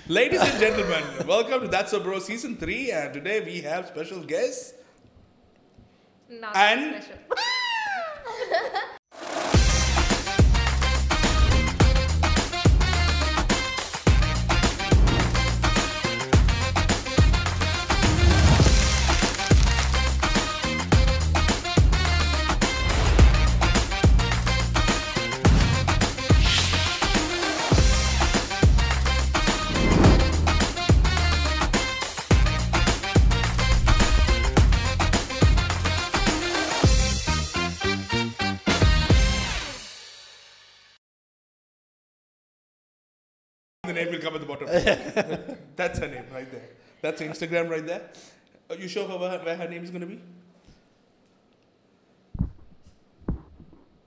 Ladies and gentlemen, welcome to That's So Bro Season 3, and today we have special guests. Not And- special. The name will come at the bottom. That's her name right there. That's her Instagram right there. You show her where her name is going to be?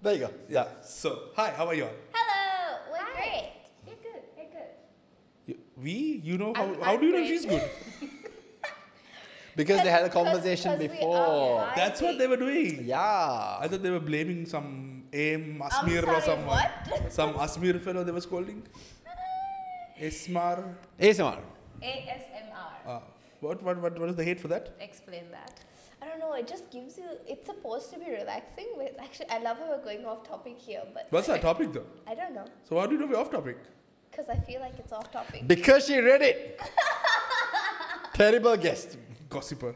There you go. Yeah. So, hi, how are you all? Hello, we're Hi. great. You're good. You're good. You know, I'm how do you know great. she's good? Because they had a conversation because we before. are. That's what they were doing. Yeah. I thought they were blaming some Asmir or sorry, someone. what? Some Asmir fellow they were scolding. Esmar. ASMR. ASMR. What is the hate for that? Explain that. I don't know, it just gives you, it's supposed to be relaxing, but actually, I love how we're going off topic here, but What's our topic though? I don't know, So how do you know we're off topic? because I feel like it's off topic. Because she read it. Terrible guest. Gossiper.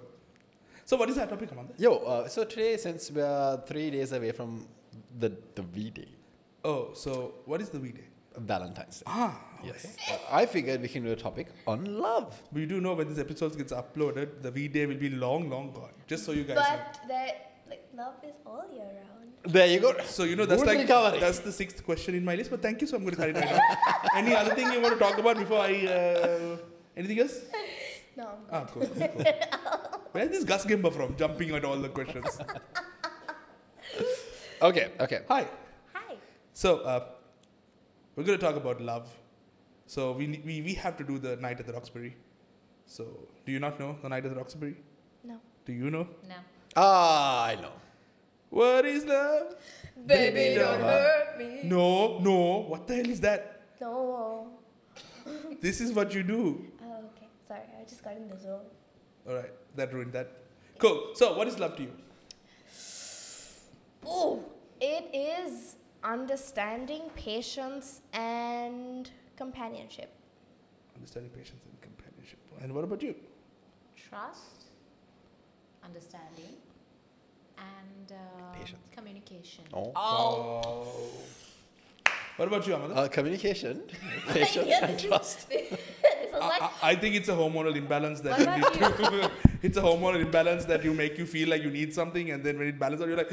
So what is our topic, Amanda? Yo, so today, since we are 3 days away from the V-Day, Oh, so what is the V-Day? Valentine's Day. Ah, Yes. I figured we can do a topic on love. We do know when this episode gets uploaded, the V-Day will be long gone. Just so you guys know. But love is all year round. There you go. So you know that's Good like recovery. that's the 6th question in my list. But thank you, so I'm going to cut it right now. Any other thing you want to talk about before I? Anything else? No, I'm Ah, cool. Where's this Gus Gimba from? Jumping at all the questions. Okay. Hi. Hi. So we're going to talk about love. So we have to do the night at the Roxbury. So do you not know the night at the Roxbury? No. Do you know? No. Ah, I know. What is love? Baby, don't hurt me. No. What the hell is that? No. This is what you do. Oh, okay. Sorry, I just got in the zone. All right, that ruined that. Cool. So what is love to you? Oh, it is understanding, patience, and companionship. Understanding, patience, and companionship. And what about you? Trust, understanding, and Patience. communication. Oh. What about you, Amanda? Communication, patience, Yeah, and this is- trust. This is like, I think it's a hormonal imbalance that What you about need to. It's a hormonal imbalance that you make you feel like you need something, and then when it balances out, you're like,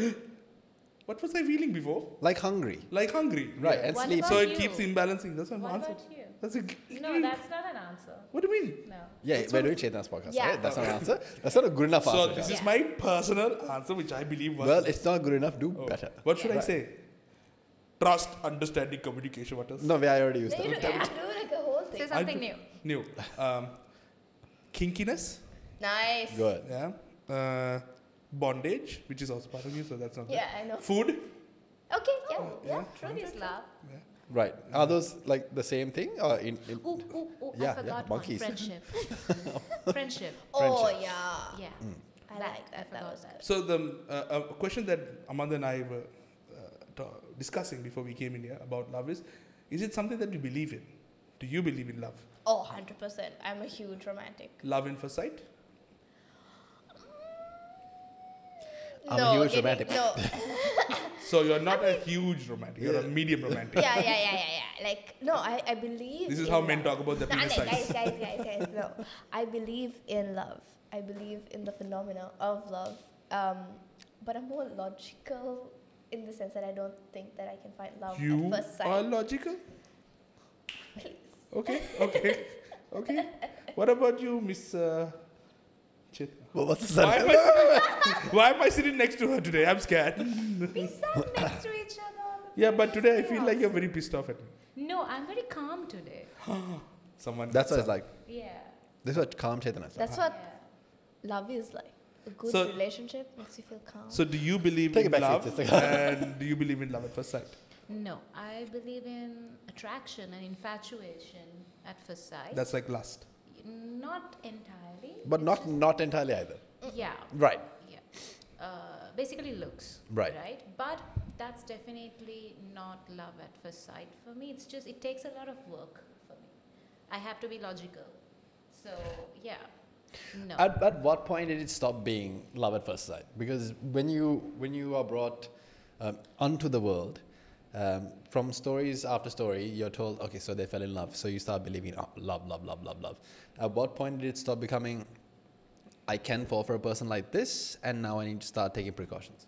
what was I feeling before? Like hungry. Like hungry. Right, Yeah. and What sleep. about So it you? keeps imbalancing. That's an What answer. about you? That's a. No, that's not an answer. What do you mean? No. Yeah, That's we're what- doing Chaitana's podcast, Yeah. right? That's not an answer. That's not a good enough So answer. this Shani. is my personal answer, which I believe was. Well, it's not good enough. Do Oh. better. What should I Right. say? Trust, understanding, communication. What else? No, I already used you that. don't have to do like a whole Say thing. something I'll new. New. Kinkiness. Nice. Good. Yeah. Bondage, which is also part of you, so that's not. Yeah, I know. Food. Okay, yeah, yeah. yeah. Truth is love. Right. Are those like the same thing or in Ooh, Yeah, I forgot yeah, monkeys. one. Friendship. Friendship. Oh, Friendship. yeah. Yeah. I like that. That was good. So the a question that Amanda and I were discussing before we came in here about love is it something that you believe in? Do you believe in love? Oh, 100%. I'm a huge romantic. Love in first sight? I'm a huge getting- romantic. No. So you're not a huge romantic, you're a medium romantic. yeah. Like, no, I believe. This is in how men love. talk about their Nah, penis guys, size. guys. No, I believe in love. I believe in the phenomena of love. But I'm more logical in the sense that I don't think that I can find love You at first sight. are logical? Please. Okay. What about you, Miss Cheytana? Well, what's the Why am I sitting next to her today? I'm scared. We sat next to each other. Yeah, but today I feel like you're very pissed off at me. No, I'm very calm today. Someone. That's what it's like. Yeah. This is what calm Chaitana is like. That's what love is like. A good So- relationship makes you feel calm. So do you believe Take in it back, love? sis. And do you believe in love at first sight? No, I believe in attraction and infatuation at first sight. That's like lust. Not entirely. But it's not just- not entirely either. Yeah. Right. Yeah. Basically looks. Right. Right. But that's definitely not love at first sight for me. It's just it takes a lot of work for me. I have to be logical. So yeah. No. At what point did it stop being love at first sight? Because when you are brought onto the world, from stories after story, you're told, okay, so they fell in love. So you start believing, oh, love, love, love, love, love. At what point did it stop becoming, I can fall for a person like this, and now I need to start taking precautions?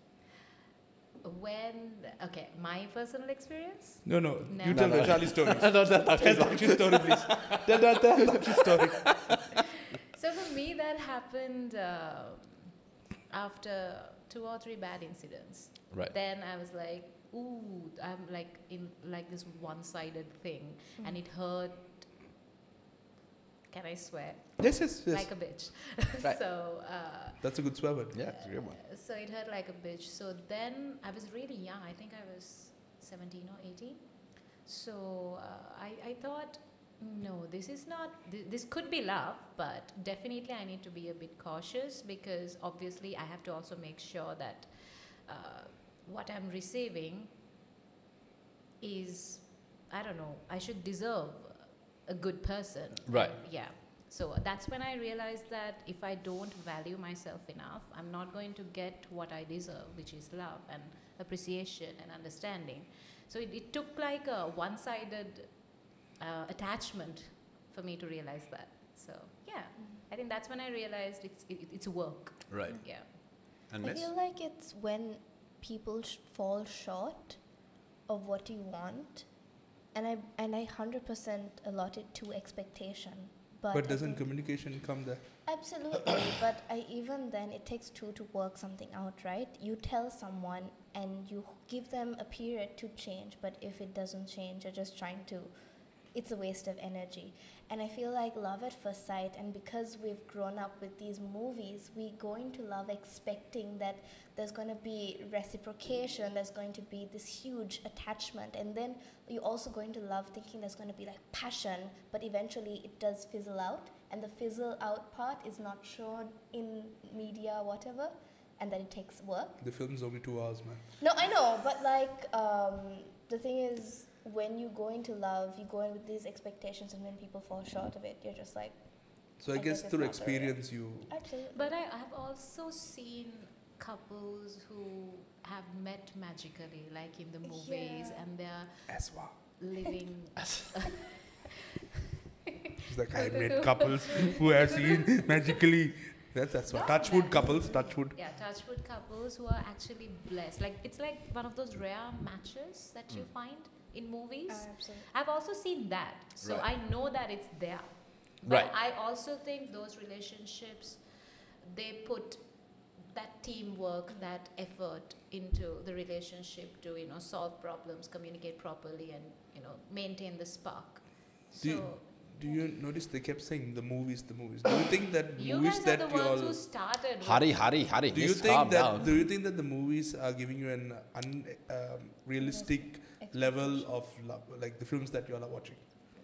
Okay, my personal experience. No. No. You tell No, no. Vaishali's story. No, that's Tell Dakshi's story, please. Tell Dakshi's story. So for me, that happened after 2 or 3 bad incidents. Right. Then I was like, ooh, I'm like in like this one-sided thing, and it hurt. Can I swear? Yes, yes, yes. Like a bitch. Right. So. That's a good swear word. Yeah, it's a good one. So it hurt like a bitch. So then I was really young. I think I was 17 or 18. So I thought, no, this is not. This could be love, but definitely I need to be a bit cautious, because obviously I have to also make sure that what I'm receiving is, I don't know, I should deserve a good person. Right. And yeah. So that's when I realized that if I don't value myself enough, I'm not going to get what I deserve, which is love and appreciation and understanding. So it took like a one-sided attachment for me to realize that. So yeah, I think that's when I realized it's work. Right. Yeah. And I Miss? feel like it's when people fall short of what you want, and I 100% allot it to expectation. But I doesn't think- communication come there? Absolutely, but even then, it takes 2 to work something out, right? You tell someone and you give them a period to change, but if it doesn't change, you're just trying to, it's a waste of energy. And I feel like love at first sight, and because we've grown up with these movies, we go into love expecting that there's going to be reciprocation, there's going to be this huge attachment, and then you also go into love thinking there's going to be like passion, but eventually it does fizzle out, and the fizzle out part is not shown in media, whatever, and that it takes work. The film's only 2 hours, man. No, I know, but like the thing is, when you go into love, you go in with these expectations, and when people fall short of it, you're just like, So I I guess guess it's through not the real. experience you... absolutely. But I have also seen couples who have met magically, like in the movies, Yeah. and they're Aswa. living. It's like I met couples who have seen magically. That's what. Not Touchwood that. couples, touchwood. Yeah, touchwood couples who are actually blessed. Like it's like one of those rare matches that you find in movies. Absolutely. I've also seen that, so Right. I know that it's there. But Right. I also think those relationships, they put that teamwork, that effort into the relationship to solve problems, communicate properly, and maintain the spark. Do you notice they kept saying the movies, the movies? Do you think that You movies guys are that the you ones all... who started. with- Hurry. Do you Just think calm that down. do you think that the movies are giving you an unrealistic level of love, like the films that you all are watching?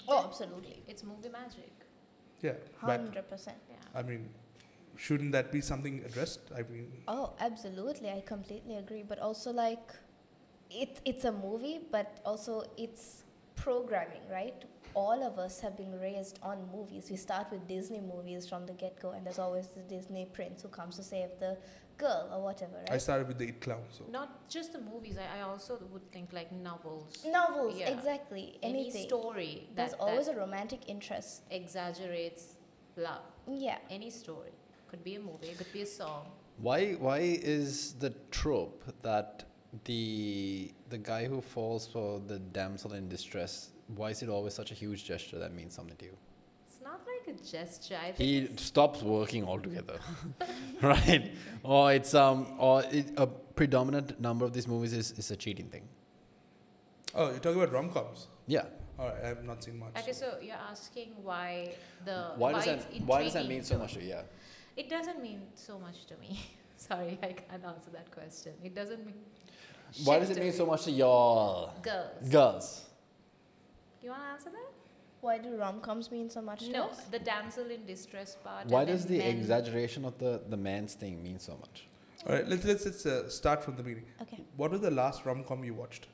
Oh, absolutely. It's movie magic. Yeah, but 100%. Yeah. I mean, shouldn't that be something addressed? I mean, Oh, absolutely. I completely agree. But also, like, it's a movie, but also it's programming, right? All of us have been raised on movies. We start with Disney movies from the get-go, and there's always the Disney prince who comes to save the girl or whatever, right? I started with the It Clown, so Not just the movies. I also would think like novels. Novels, Yeah. exactly. Any Anything. story There's that, always that a romantic interest. exaggerates love. Yeah. Any story. Could be a movie, could be a song. Why is the trope that the guy who falls for the damsel in distress, why is it always such a huge gesture that means something to you? It's not like a gesture. I think He it's- stops working altogether, right? Or a predominant number of these movies is a cheating thing. oh, you're talking about rom-coms. Yeah. All right, I have not seen much. Okay, so you're asking why the Why does it's that mean intriguing so much to you? Yeah. It doesn't mean so much to me. Sorry, I can't answer that question. It doesn't mean. Why does it mean so much to y'all? Girls. Girls. You want to answer that? Why do rom-coms mean so much to No, us? the damsel in distress part. Why and does then the men- exaggeration of the man's thing mean so much? All right, let's start from the beginning. Okay. What was the last rom-com you watched?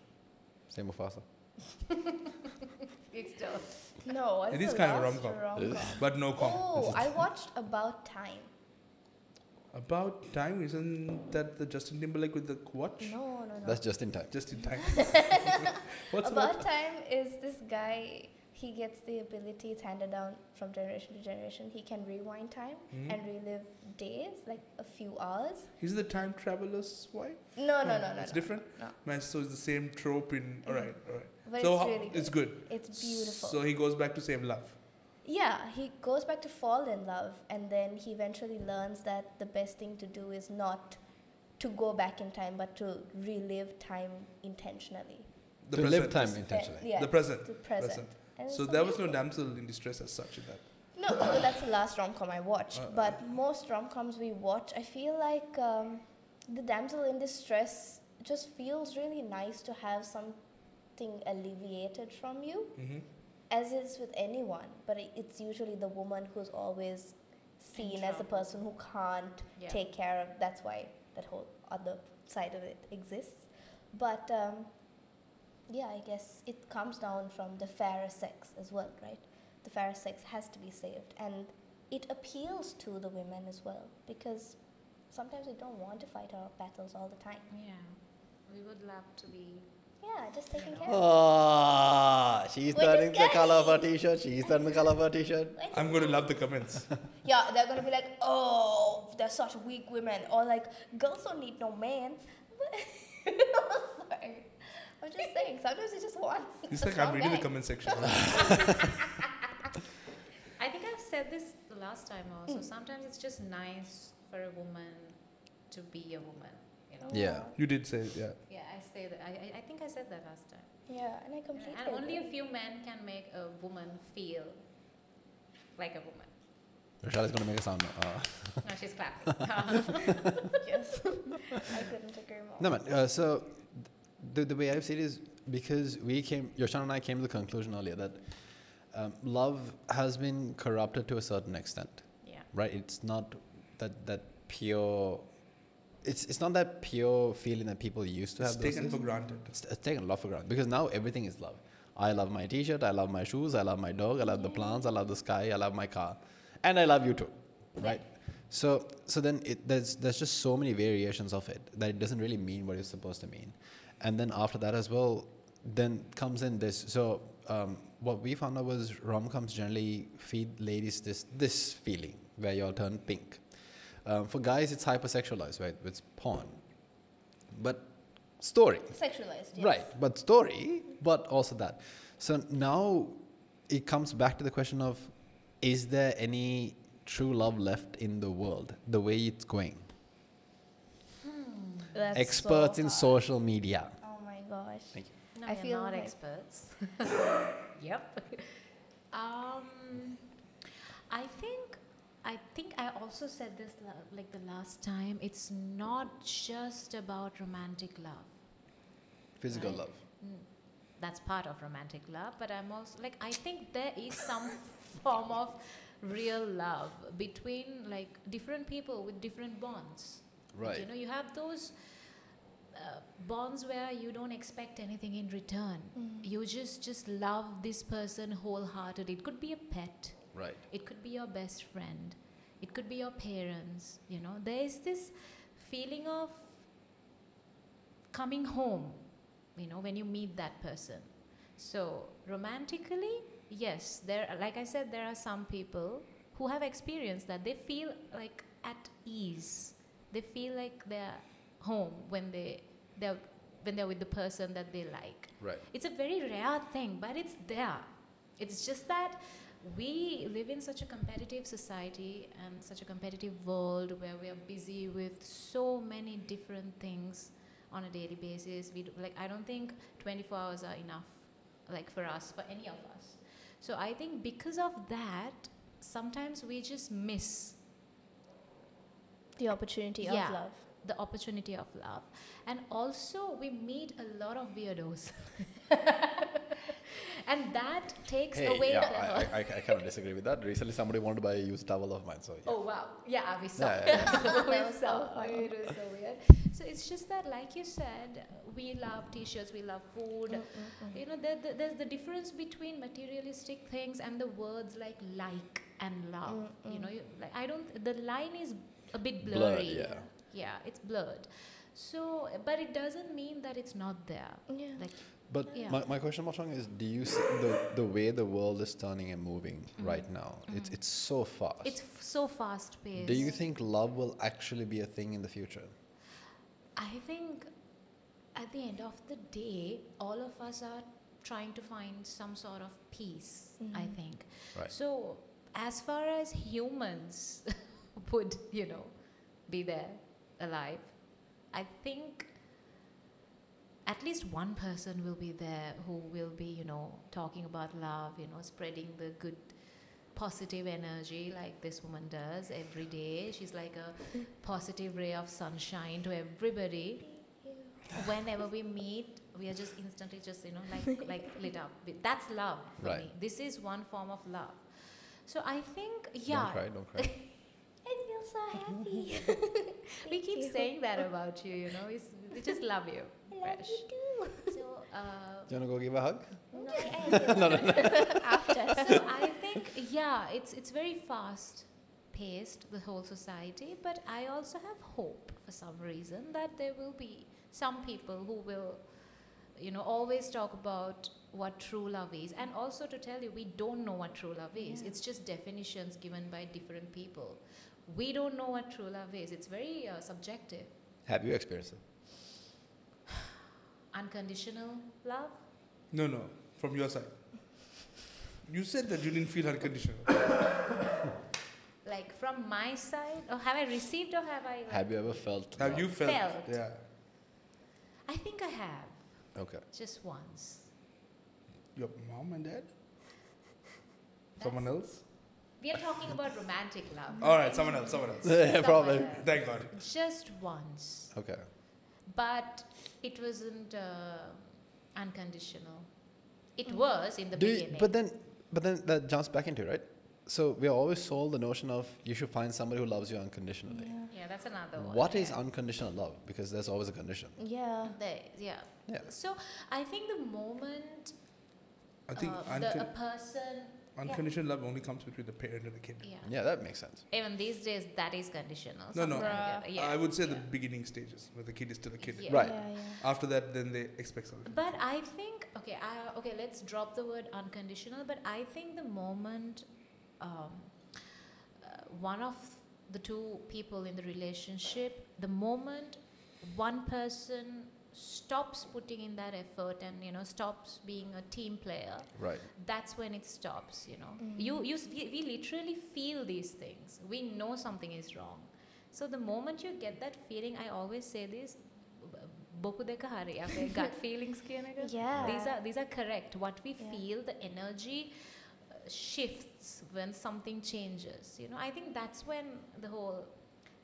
Same with Hasa. It's still. No, what's It is the kind of last rom-com. rom-com? But no com. Oh, I watched About Time. About Time, isn't that the Justin Timberlake with the watch? No. That's just in time. Just in time. What's About Time is this guy, he gets the ability, it's handed down from generation to generation. He can rewind time Mhm. and relive days, like a few hours. Is it the time traveler's wife? No. It's different? No. Man, so it's the same trope in. Alright. But So it's how- really good. it's good. It's beautiful. So he goes back to save love. Yeah, he goes back to fall in love, and then he eventually learns that the best thing to do is not to go back in time, but to relive time intentionally. The To present. live time intentionally. Yeah, The present. the present. And it's So there was no beautiful. damsel in distress as such in that. No, but that's the last rom-com I watched. Uh, But most rom-coms we watch, I feel like the damsel in distress just feels really nice to have something alleviated from you, Mm-hmm. as is with anyone. But it's usually the woman who's always seen as the trouble. person who can't Yeah. take care of. That's why that whole other side of it exists. But yeah, I guess it comes down from the fairer sex as well, right? The fairer sex has to be saved, and it appeals to the women as well, because sometimes we don't want to fight our battles all the time. Yeah. We would love to be. Yeah, just taking care of Ah, she's Which is turning the good. color of her t-shirt. She's turning the color of her t-shirt. it. I'm going to love the comments. Yeah, they're gonna be like, oh, they're such weak women, or like, girls don't need no man. Sorry. I'm just saying, sometimes you just want. It's a like I'm strong reading the guy. comment section. I think I've said this the last time also. Sometimes it's just nice for a woman to be a woman. You know. Yeah. You did say it, yeah. Yeah, I say that. I think I said that last time. Yeah, and I completely. And only a agree. few men can make a woman feel like a woman. Rochelle is going to make a sound. No, she's clapping. Yes, I couldn't agree more. No, man. So the way I've seen it is because Yoshan and I came to the conclusion earlier that love has been corrupted to a certain extent, Yeah. right? It's not that pure. It's not that pure feeling that people used to have. It's those taken days. for granted. It's taken a lot for granted because now everything is love. I love my t-shirt, I love my shoes, I love my dog, I love the plants, I love the sky, I love my car, and I love you too, right? So then there's just so many variations of it that it doesn't really mean what it's supposed to mean. And then after that as well, then comes in this. So what we found out was rom-coms generally feed ladies this feeling where you all turn pink. For guys, it's hypersexualized, right? It's porn. But story. Sexualized, yes. Right, but story, but also that. So now it comes back to the question of, is there any true love left in the world, the way it's going? That's Experts so in hard. social media. Oh my gosh. Thank you. No, I we're feel not like- experts. Yep. I think I also said this like the last time. It's not just about romantic love. Physical Right. love. That's part of romantic love, but I'm also like, I think there is some form of real love between like different people with different bonds. Right. You know, you have those bonds where you don't expect anything in return. You just love this person wholeheartedly. It could be a pet. Right. It could be your best friend. It could be your parents. You know, there is this feeling of coming home, you know, when you meet that person. So romantically, yes, like I said, there are some people who have experienced that. They feel like at ease. They feel like they're home when they're with the person that they like. Right. It's a very rare thing, but it's there. It's just that we live in such a competitive society and such a competitive world where we are busy with so many different things on a daily basis. I don't think 24 hours are enough, like for us, for any of us. So I think because of that, sometimes we just miss. The opportunity Yeah. of love. the opportunity of love. And also we meet a lot of weirdos. And that takes away the... I cannot disagree with that. Recently somebody wanted to buy a used towel of mine, so yeah. Oh wow. Yeah, we saw. That We was saw. so funny. It was so weird. So it's just that, like you said, we love t-shirts, we love food. You know, there's the difference between materialistic things and the words like and love. You know, the line is a bit blurry. Blurred, yeah. Yeah, it's blurred. So, but it doesn't mean that it's not there. Yeah. Like, But yeah. my question, Moshang, is do you see the way the world is turning and moving right now? It's so fast. It's so fast paced. Do you think love will actually be a thing in the future? I think at the end of the day, all of us are trying to find some sort of peace, I think. Right. So as far as humans would, you know, be there, alive, I think at least one person will be there who will be, you know, talking about love, you know, spreading the good, positive energy like this woman does every day. She's like a positive ray of sunshine to everybody. Whenever we meet, we are just instantly just, you know, like lit up. That's love for Right. me. This is one form of love. So I think, yeah. Don't cry. I feel so happy. We keep saying that about you, you know. We just love you. I love Resh. you too. So, Do you want to go give a hug? No, after. so I think, yeah, it's very fast paced, the whole society, but I also have hope for some reason that there will be some people who will, you know, always talk about what true love is. And also to tell you, we don't know what true love is. It's just definitions given by different people. We don't know what true love is. It's very subjective. Have you experienced it? Unconditional love? No, from your side. You said that you didn't feel unconditional. Like from my side? Or have I received or have I... Like, Have you ever felt Have love? you felt? Felt. Yeah. I think I have. Okay. Just once. Your mom and dad? Someone else? We are talking about romantic love. All right, someone else. Yeah, probably. Someone else. Thank God. Just once. Okay. But it wasn't unconditional. It was in the beginning. But then that jumps back into, right? So we are always sold the notion of you should find somebody who loves you unconditionally. Yeah, that's another one. What is unconditional love? Because there's always a condition. Yeah. Yeah. So I think the moment I think a person... unconditional love only comes between the parent and the kid. Yeah. Yeah, that makes sense. Even these days, that is conditional. No. Something I would say the beginning stages where the kid is still a kid. Yeah. Right. Yeah. After that, then they expect something. But I think, okay, let's drop the word unconditional. But I think the moment one of the two people in the relationship, the moment one person stops putting in that effort and, you know, stops being a team player, Right. that's when it stops, you know. We literally feel these things. We know something is wrong. So the moment you get that feeling, I always say this, boku deka hari, apne gut feelings කියන එක. Yeah. These are correct. What we feel, the energy shifts when something changes. You know, I think that's when the whole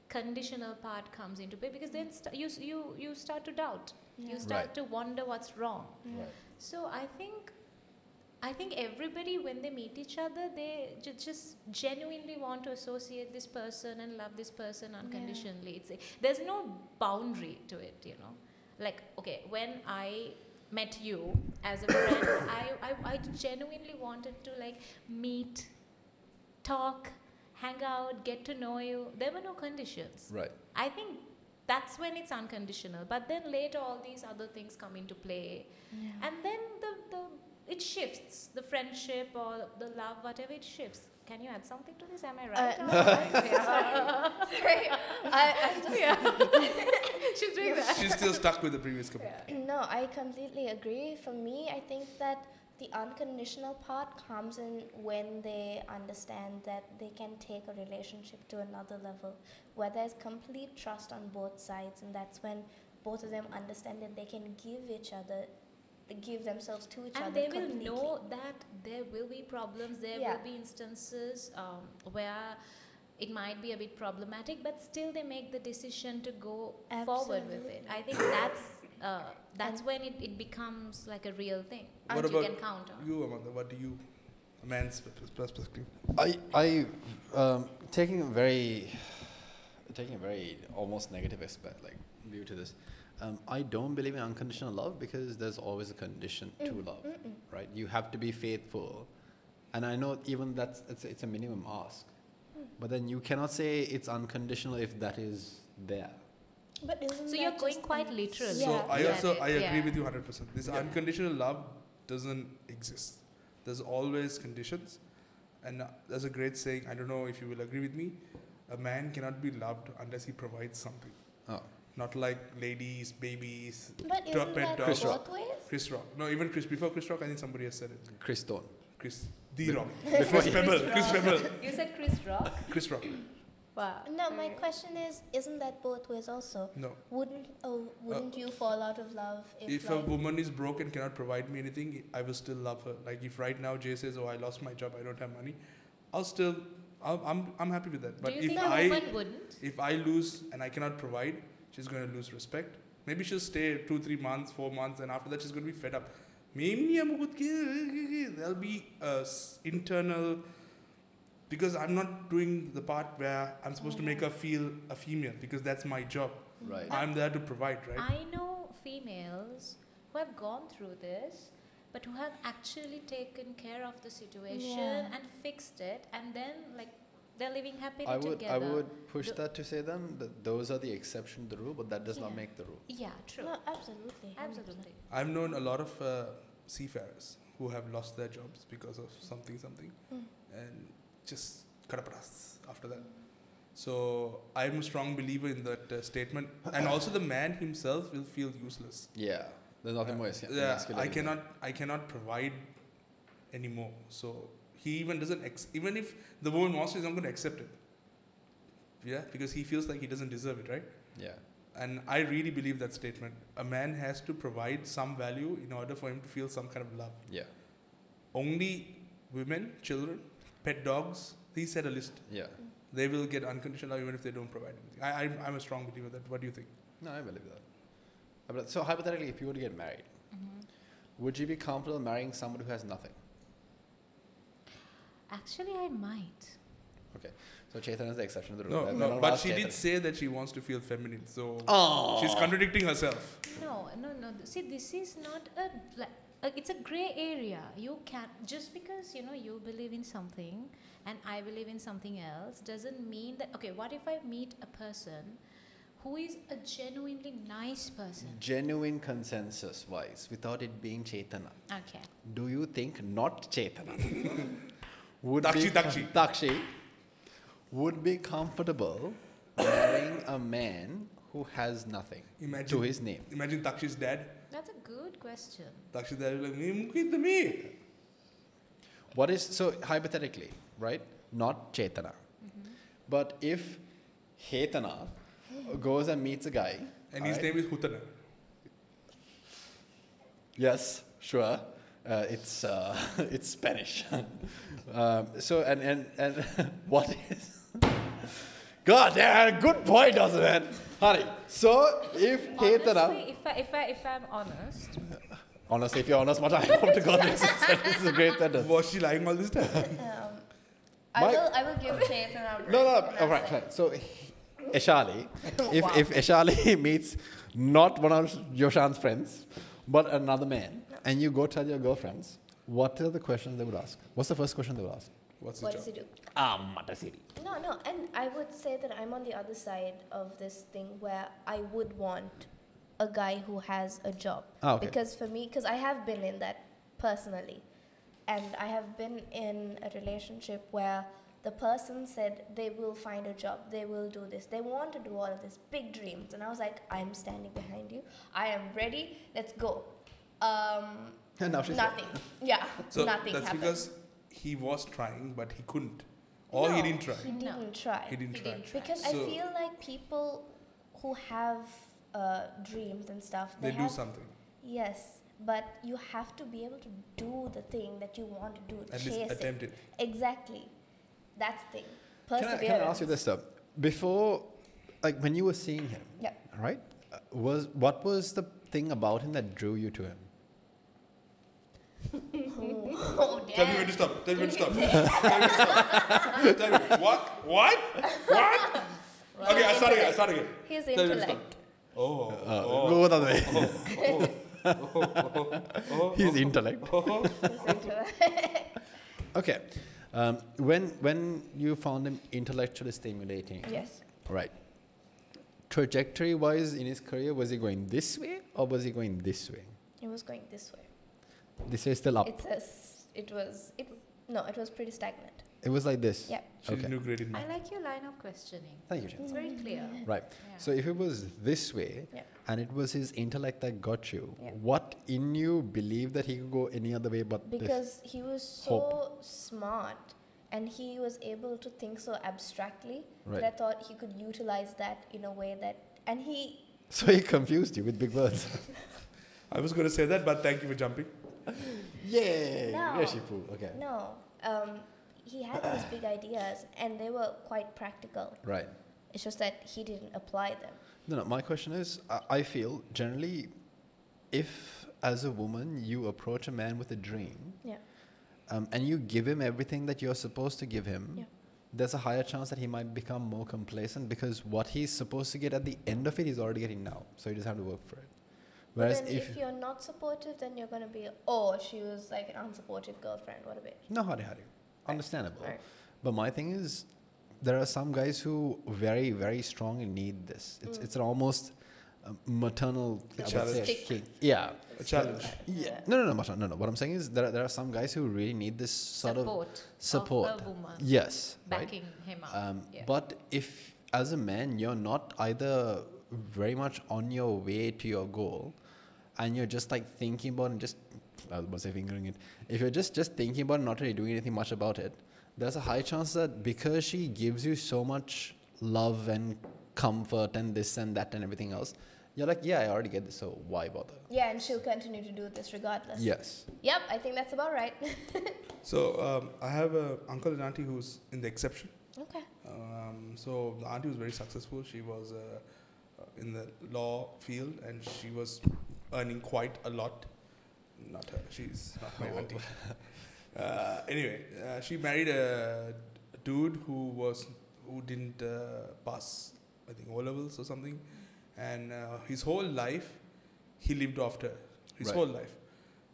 conditional part comes into play, because then you start to doubt. You start Right. to wonder what's wrong. Right. So I think everybody, when they meet each other, they just genuinely want to associate this person and love this person unconditionally. There's no boundary to it, you know. Like, okay, when I met you as a friend, I genuinely wanted to like meet, talk, hang out, get to know you. There were no conditions. Right. I think that's when it's unconditional. But then later all these other things come into play. Yeah. And then it shifts. The friendship or the love, whatever, it shifts. Can you add something to this? Am I right? Sorry. I She's doing that. She's still stuck with the previous couple. No, I completely agree. For me, I think that the unconditional part comes in when they understand that they can take a relationship to another level, where there's complete trust on both sides, and that's when both of them understand that they can give themselves to each And other they will completely. know that there will be problems, there will be instances where it might be a bit problematic, but still they make the decision to go forward with it. I think that's when it becomes like a real thing. What that about you can count on. you, Amanda? What do you, a man's perspective? I taking a very almost negative aspect, like view to this. I don't believe in unconditional love because there's always a condition to love, right? You have to be faithful, and I know even it's a minimum ask, but then you cannot say it's unconditional if that is there. But isn't So that you're going just quite literally. So I agree Yeah. with you 100%. This unconditional love doesn't exist. There's always conditions, and there's a great saying. I don't know if you will agree with me. A man cannot be loved unless he provides something. Oh. Not like ladies, babies, But isn't pet that dogs. both ways? Chris Rock. No, even before Chris Rock, I think somebody has said it. Chris Stone. Chris The Rock. Before Chris Pebble. Chris Pebble. You said Chris Rock? Chris Rock. Wow. No, my question is, isn't that both ways also? No. Wouldn't you fall out of love If a woman is broke and cannot provide me anything, I will still love her. Like if right now Jay says, "Oh, I lost my job, I don't have money," I'm happy with that. But Do you if think a woman wouldn't? if I lose and I cannot provide, she's going to lose respect. Maybe she'll stay 2, 3 months, 4 months, and after that she's going to be fed up. Maybe there'll be internal, because I'm not doing the part where I'm supposed to make her feel a female, because that's my job. Right. I'm there to provide, right? I know females who have gone through this, but who have actually taken care of the situation and fixed it, and then like they're living happily together. I would push that to say then that those are the exception to the rule, but that does not make the rule. Yeah, true. No, absolutely. Absolutely. I've known a lot of seafarers who have lost their jobs because of something, and just karaparas after that. So I'm a strong believer in that statement, and also the man himself will feel useless. Yeah, there's nothing more. I cannot provide anymore. So he even doesn't. Even if the woman wants to, he's not going to accept it. Yeah, because he feels like he doesn't deserve it, right? Yeah. And I really believe that statement. A man has to provide some value in order for him to feel some kind of love. Yeah. Only women, children, pet dogs, he said a list. Yeah. They will get unconditional love even if they don't provide anything. I'm a strong believer of that. What do you think? No, I believe that. So hypothetically, if you were to get married, would you be comfortable marrying somebody who has nothing? Actually, I might. Okay. So Cheytana is the exception to the rule. No, but she did say that she wants to feel feminine. So she's contradicting herself. No. See, this is not it's a gray area. You can't, just because you believe in something and I believe in something else doesn't mean that. Okay, what if I meet a person who is a genuinely nice person? Genuine consensus wise, without it being Cheytana. Okay. Do you think not Cheytana would Dakshi would be comfortable marrying a man who has nothing to his name? Imagine Dakshi's dad. That's a good question. Dakshi's dad is like, me. What is, so hypothetically, right? Not Cheytana. But if Cheytana goes and meets a guy. And his name is Hutana. Yes, sure. It's Spanish. So and what is? God, yeah, good point, doesn't it, honey? So if Cheytana, Honestly, if I'm honest, honestly, if you're honest, what I hope to God this is a great sentence. Was she lying all this time? I will give Cheytana a break. No. and All I'll right, say- fine. So Eshali, if Eshali meets not one of Yoshan's friends, but another man, and you go tell your girlfriends, what are the questions they would ask? What's the first question they would ask? What's the What job? does he do? Matasiri. No, and I would say that I'm on the other side of this thing where I would want a guy who has a job. Okay. Because for me, because I have been in that personally, and I have been in a relationship where the person said they will find a job, they will do this, they want to do all of this, big dreams, and I was like, I'm standing behind you, I am ready, let's go. And now she's Nothing. Yeah, So nothing that's happened. because he was trying, but he couldn't. Or he No, didn't try. He didn't try. He didn't try. Because I feel like people who have dreams and stuff, They do have, something. Yes, but you have to be able to do the thing that you want to do. At chase least attempt it. Exactly. That's the thing. perseverance. Can I ask you this though? Before, like when you were seeing him, Yeah. right? What was the thing about him that drew you to him? Oh, Tell me when to stop. Tell me when to stop. Tell me when to stop. Tell me. What? What? What? Okay, I start again. His Tell me when to stop. intellect. Go the other way. His intellect. His intellect. Okay. When you found him intellectually stimulating, Yes. right? Trajectory-wise in his career, was he going this way or was he going this way? It was going this way. This way still up. It was pretty stagnant. It was like this. Yeah. She's Okay. integrated now. I like your line of questioning. Thank you, Jen. It's very clear. Right. Yeah. So if it was this way, Yeah. and it was his intellect that got you, Yeah. what in you believed that he could go any other way but this? Because he was so smart and he was able to think so abstractly Right. that I thought he could utilize that in a way that, and he, So he confused you with big words. I was going to say that, but thank you for jumping. Yay! No. Reshipu. Okay. no, he had these big ideas and they were quite practical. Right. It's just that he didn't apply them. No, my question is, I feel generally, if as a woman you approach a man with a dream, Yeah. and you give him everything that you're supposed to give him, Yeah. there's a higher chance that he might become more complacent because what he's supposed to get at the end of it, he's already getting now. So you just have to work for it. Whereas But then if you're not supportive, then you're going to be, oh, she was like an unsupportive girlfriend. What a bitch. no, Hari, understandable. Right. But my thing is, there are some guys who very, very strongly need this. It's an almost maternal I would challenge. say, kink. Yeah. A challenge. Yeah. No. What I'm saying is there are some guys who really need this sort of support. of the woman Yes. backing him up. Yeah. But if, as a man, you're not either very much on your way to your goal, and you're just like thinking about and just, I was about to say fingering it. If you're just thinking about it, not really doing anything much about it, there's a high chance that because she gives you so much love and comfort and this and that and everything else, you're like, yeah, I already get this, so why bother? Yeah, and she'll continue to do this regardless. Yes. Yep, I think that's about right. So I have an uncle and auntie who's in the exception. Okay. So the auntie was very successful. She was in the law field and she was earning quite a lot. Not her. She's not my auntie. Anyway, she married a dude who didn't pass, I think, O-levels or something. And his whole life, he lived off her. His Right. whole life.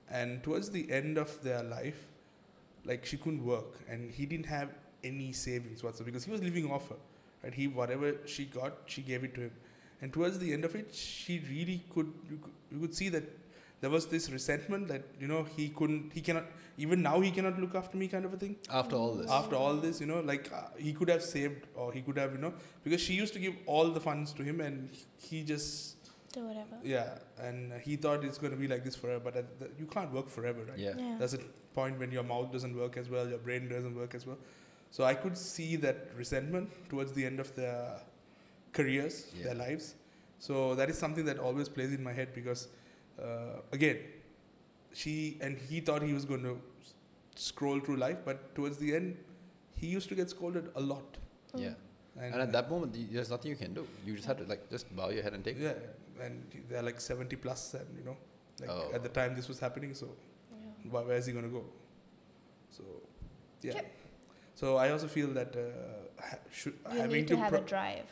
And towards the end of their life, like she couldn't work and he didn't have any savings whatsoever because he was living off her. Right? Whatever she got, she gave it to him. And towards the end of it, she really you could see that there was this resentment that, he cannot, even now he cannot look after me kind of a thing. After all this. After all this, he could have saved or he could have, because she used to give all the funds to him and he just, Do whatever. yeah, and he thought it's going to be like this forever, but you can't work forever, right? Yeah. Yeah. There's a point when your mouth doesn't work as well, your brain doesn't work as well. So I could see that resentment towards the end of their careers, Yeah. their lives. So that is something that always plays in my head because, again, he thought he was going to scroll through life, but towards the end, he used to get scolded a lot. Yeah. And at that moment, there's nothing you can do. You just have to just bow your head and take it. Yeah, and they're like 70 plus, and Oh. at the time this was happening. So Yeah. where is he going to go? So yeah. Yep. So I also feel that You need to have a drive.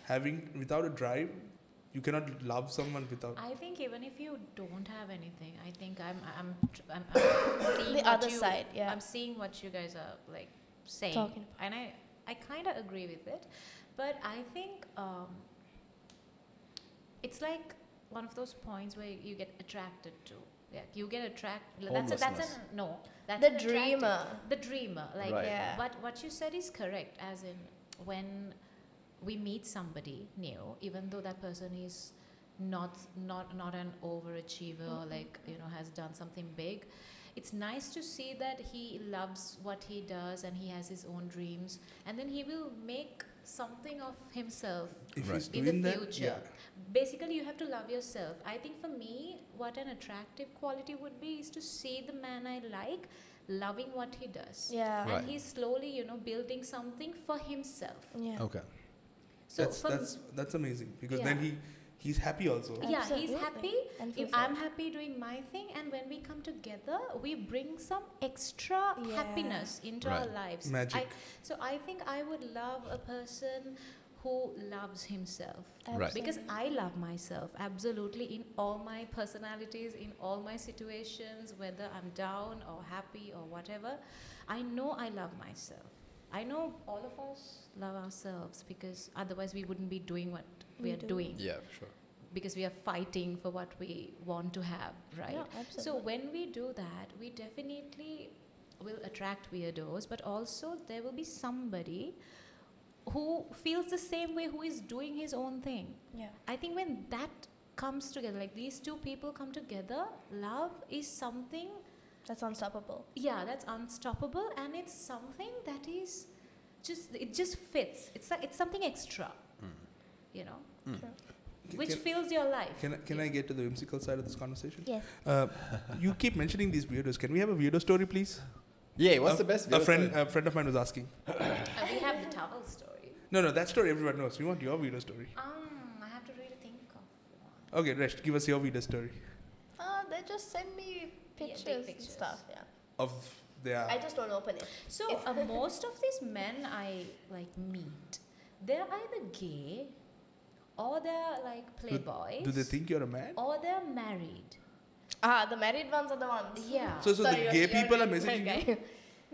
without a drive, you cannot love someone without. I think even if you don't have anything, I think I'm seeing The what other side, yeah. I'm seeing what you guys are like saying, Talking and I kind of agree with it, but I think it's like one of those points where you get attracted to. Yeah, you get attracted. That's Homelessness. an The attractive- dreamer. The dreamer, like Right. Yeah. But what you said is correct, as in when we meet somebody new, even though that person is not an overachiever or like has done something big, it's nice to see that he loves what he does and he has his own dreams, and then he will make something of himself If Right. he's in doing the that, future. yeah. Basically, you have to love yourself. I think for me, what an attractive quality would be is to see the man I like loving what he does. Yeah. And Right. he's slowly, you know, building something for himself. Yeah. Okay. So that's amazing because Yeah. then he's happy also. yeah, he's Absolutely. happy. And If fulfilled. I'm happy doing my thing, and when we come together, we bring some extra Yeah. happiness into our Right. lives. Magic. So I think I would love a person who loves himself. Right. Because I love myself absolutely in all my personalities, in all my situations, whether I'm down or happy or whatever. I know I love myself. I know all of us love ourselves because otherwise we wouldn't be doing what we are doing. Yeah, sure. Because we are fighting for what we want to have, right? Yeah, absolutely. So when we do that, we definitely will attract weirdos, but also there will be somebody who feels the same way, who is doing his own thing. Yeah. I think when that comes together, like these two people come together, love is something, That's unstoppable. yeah, that's unstoppable, and it's something that is it just fits. It's something extra, you know, which fills your life. Can I get to the whimsical side of this conversation? Yes. You keep mentioning these weirdos. Can we have a weirdo story, please? Yeah, what's the best? A friend of mine was asking. We have the towel story. No, that story everyone knows. We want your weirdo story. I have to really think of one. Okay, Resh, give us your weirdo story They just send me big pictures and pictures. stuff. Yeah. of their. I just don't open it. So most of these men I like meet, they're either gay, or they're like playboys. Do they think you're a man? Or they're married. The married ones are the ones. Yeah. So Sorry, the you're- gay you're people are right, messaging right, you? guy.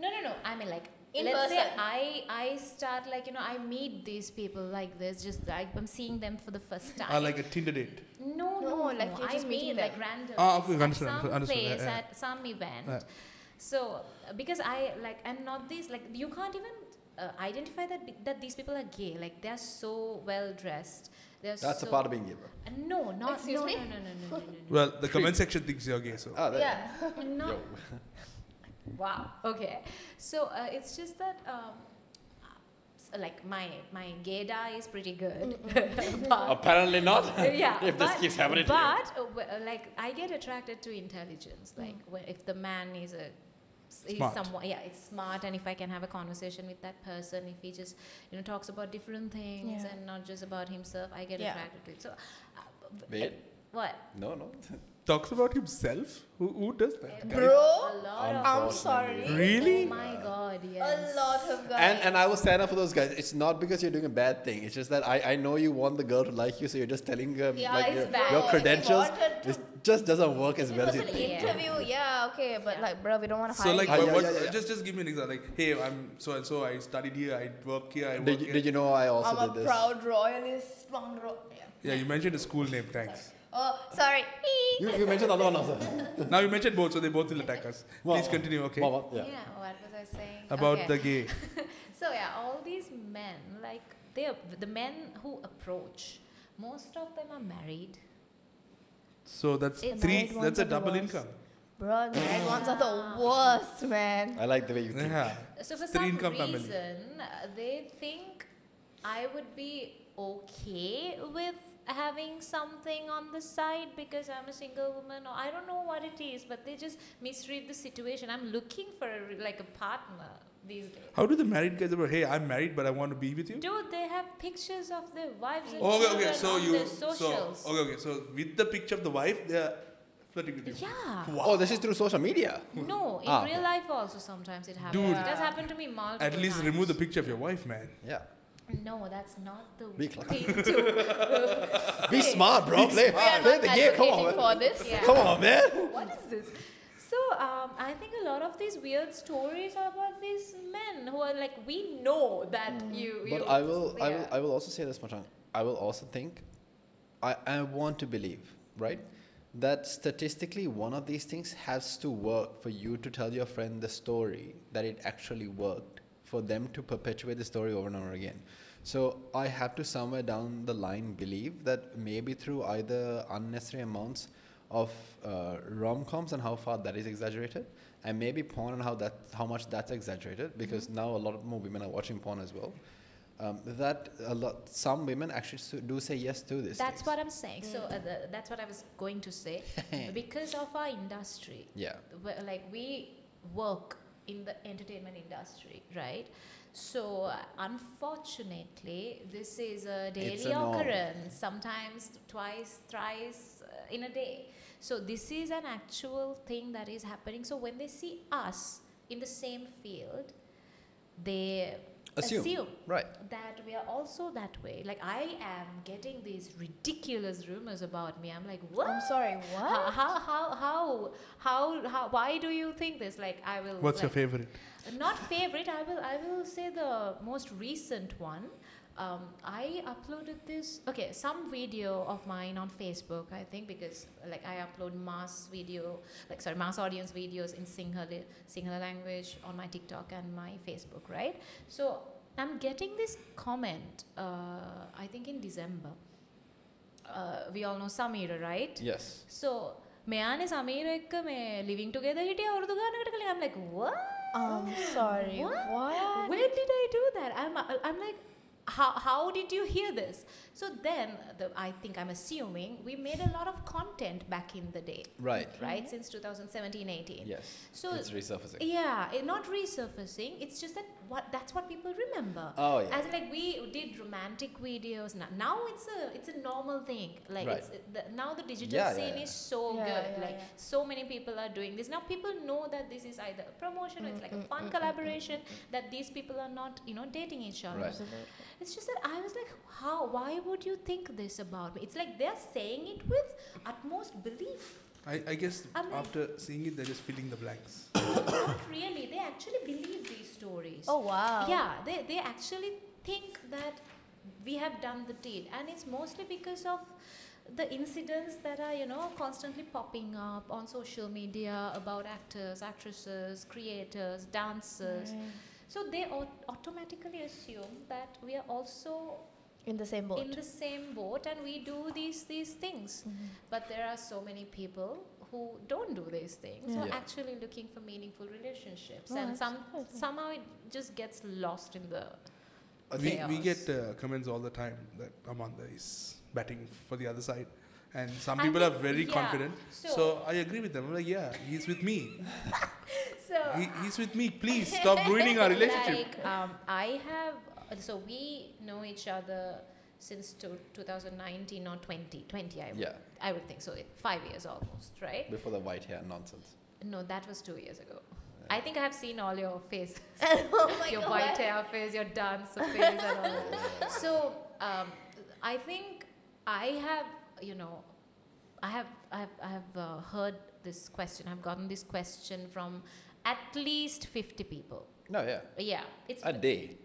No. I mean, like, In let's say person. I start, like, you know, I meet these people like this, just like I'm seeing them for the first time. Like a Tinder date. No, No, like you're I just meeting mean, them. like random. Okay, at understood, some understood, place, yeah. at some event. Yeah. So, because I'm not these, like, you can't even identify that these people are gay. Like, they're so well dressed. That's a part of being gay, bro. No, not Excuse no, me? no. Well, the comment section thinks you're gay, so. Ah, there. Yeah. No. Yo. Wow. Okay. So it's just that like my gaydar is pretty good. But, Apparently not. yeah. If this keeps happening to you. But like I get attracted to intelligence. Like if the man is Smart. someone, yeah, it's smart, and if I can have a conversation with that person, if he just talks about different things Yeah. and not just about himself, I get Yeah. attracted to it. So Wait. what? No. Talks about himself? Who does that? guys? A Bro, lot of I'm Unfortunately. sorry. Really? Oh my god, yes. A lot of guys. And I will stand up for those guys. It's not because you're doing a bad thing. It's just that I know you want the girl to like you, so you're just telling Yeah, like it's your, bad. your If you credentials. wanted to- It just doesn't work as It well as was you an think. Yeah. interview, yeah, okay, but Yeah. like, bro, we don't want to So hire like, you. Yeah. just give me an example. Like, hey, I'm so and so. I studied here. I work here. I work here. Did you know I also I'm did a this? proud royalist. Yeah. Yeah, you mentioned a school name. Thanks. Oh, sorry. You mentioned the other one also. Now you mentioned both, so they both will attack us. Wow. Please continue. Okay. Wow, yeah. Yeah, what was I saying? About Okay. the gay. So yeah, all these men, like the men who approach, most of them are married. So that's It's- three. Married ones That's a are the double worst. income. Bro, the red ones are the worst, man. I like the way you think. Yeah. So for Three some income family. reason, they think I would be okay with having something on the side because I'm a single woman, or I don't know what it is, but they just misread the situation. I'm looking for like a partner these days. How do the married guys ever? Hey, I'm married, but I want to be with you. Dude, they have pictures of their wives and Okay, children so on you their socials. so with the picture of the wife, they're flirting with you. Yeah. Wow. Oh, this is through social media. No, in Ah, real okay. life also sometimes it happens. Dude. It has happened to me multiple At least times. remove the picture of your wife, man. Yeah. No, that's not the Be clever. thing to. Be smart, bro. Play We are the not game. Come on, advocating man. for this. Yeah. Come on, man. What is this? So I think a lot of these weird stories are about these men who are like, we know that you. But I will also say this, Machang. I will also think, I want to believe, right, that statistically one of these things has to work for you to tell your friend the story that it actually worked, for them to perpetuate the story over and over again. So I have to somewhere down the line believe that maybe through either unnecessary amounts of rom-coms and how far that is exaggerated, and maybe porn and how much that's exaggerated, because now a lot more women are watching porn as well. Some women actually do say yes to this. That's what I'm saying. So that's what I was going to say. Because of our industry, Yeah. like we work in the entertainment industry, right? So unfortunately, this is a daily occurrence, sometimes twice, thrice in a day. So this is an actual thing that is happening. So when they see us in the same field, they assume right that we are also that way. Like, I am getting these ridiculous rumors about me. I'm like, what? I'm sorry, what? How why do you think this? Like, I will. What's your favorite? Not favorite. I will say the most recent one. I uploaded some video of mine on Facebook, I think, because like I upload mass audience videos in Sinhala language on my TikTok and my Facebook, right? So I'm getting this comment, I think in December. We all know Samira, right? yes So මෙයානේ Sameera එක්ක මේ living together හිටියා අවුරුදු ගානකට කලින්. I'm like, what? Sorry, what? When did I do that? I'm like, how did you hear this? So then, I think I'm assuming we made a lot of content back in the day. right Since 2017-18. yes So it's resurfacing not resurfacing. It's just that that's what people remember. Oh, yeah. As in, like, we did romantic videos. Now it's a normal thing. Like, Right. now the digital scene is so good. So many people are doing this. Now people know that this is either a promotion or it's like a fun collaboration, that these people are not, dating each other. Right. It's just that I was like, why would you think this about me? It's like they're saying it with utmost belief. I guess like, after seeing it, they're just filling the blanks. Not really. They actually believe these stories. Oh, wow. Yeah, they actually think that we have done the deed. And it's mostly because of the incidents that are, constantly popping up on social media about actors, actresses, creators, dancers. Right. So they automatically assume that we are also In the same boat. in the same boat and we do these things. But there are so many people who don't do these things, who are actually looking for meaningful relationships. And somehow it just gets lost in the We chaos. get comments all the time that Amanda is batting for the other side. And some people are very confident. So I agree with them. I'm like, yeah, he's with me. He's with me. Please stop ruining our relationship. Like, we know each other since 2019 or 2020, I would think so. 5 years almost, right? before the white hair nonsense No, that was 2 years ago. I think I have seen all your faces. Oh my Your God. white hair face, your dancer face and all that. So I think I have, I have heard this question. I've gotten this question from at least 50 people. no yeah Yeah, it's a day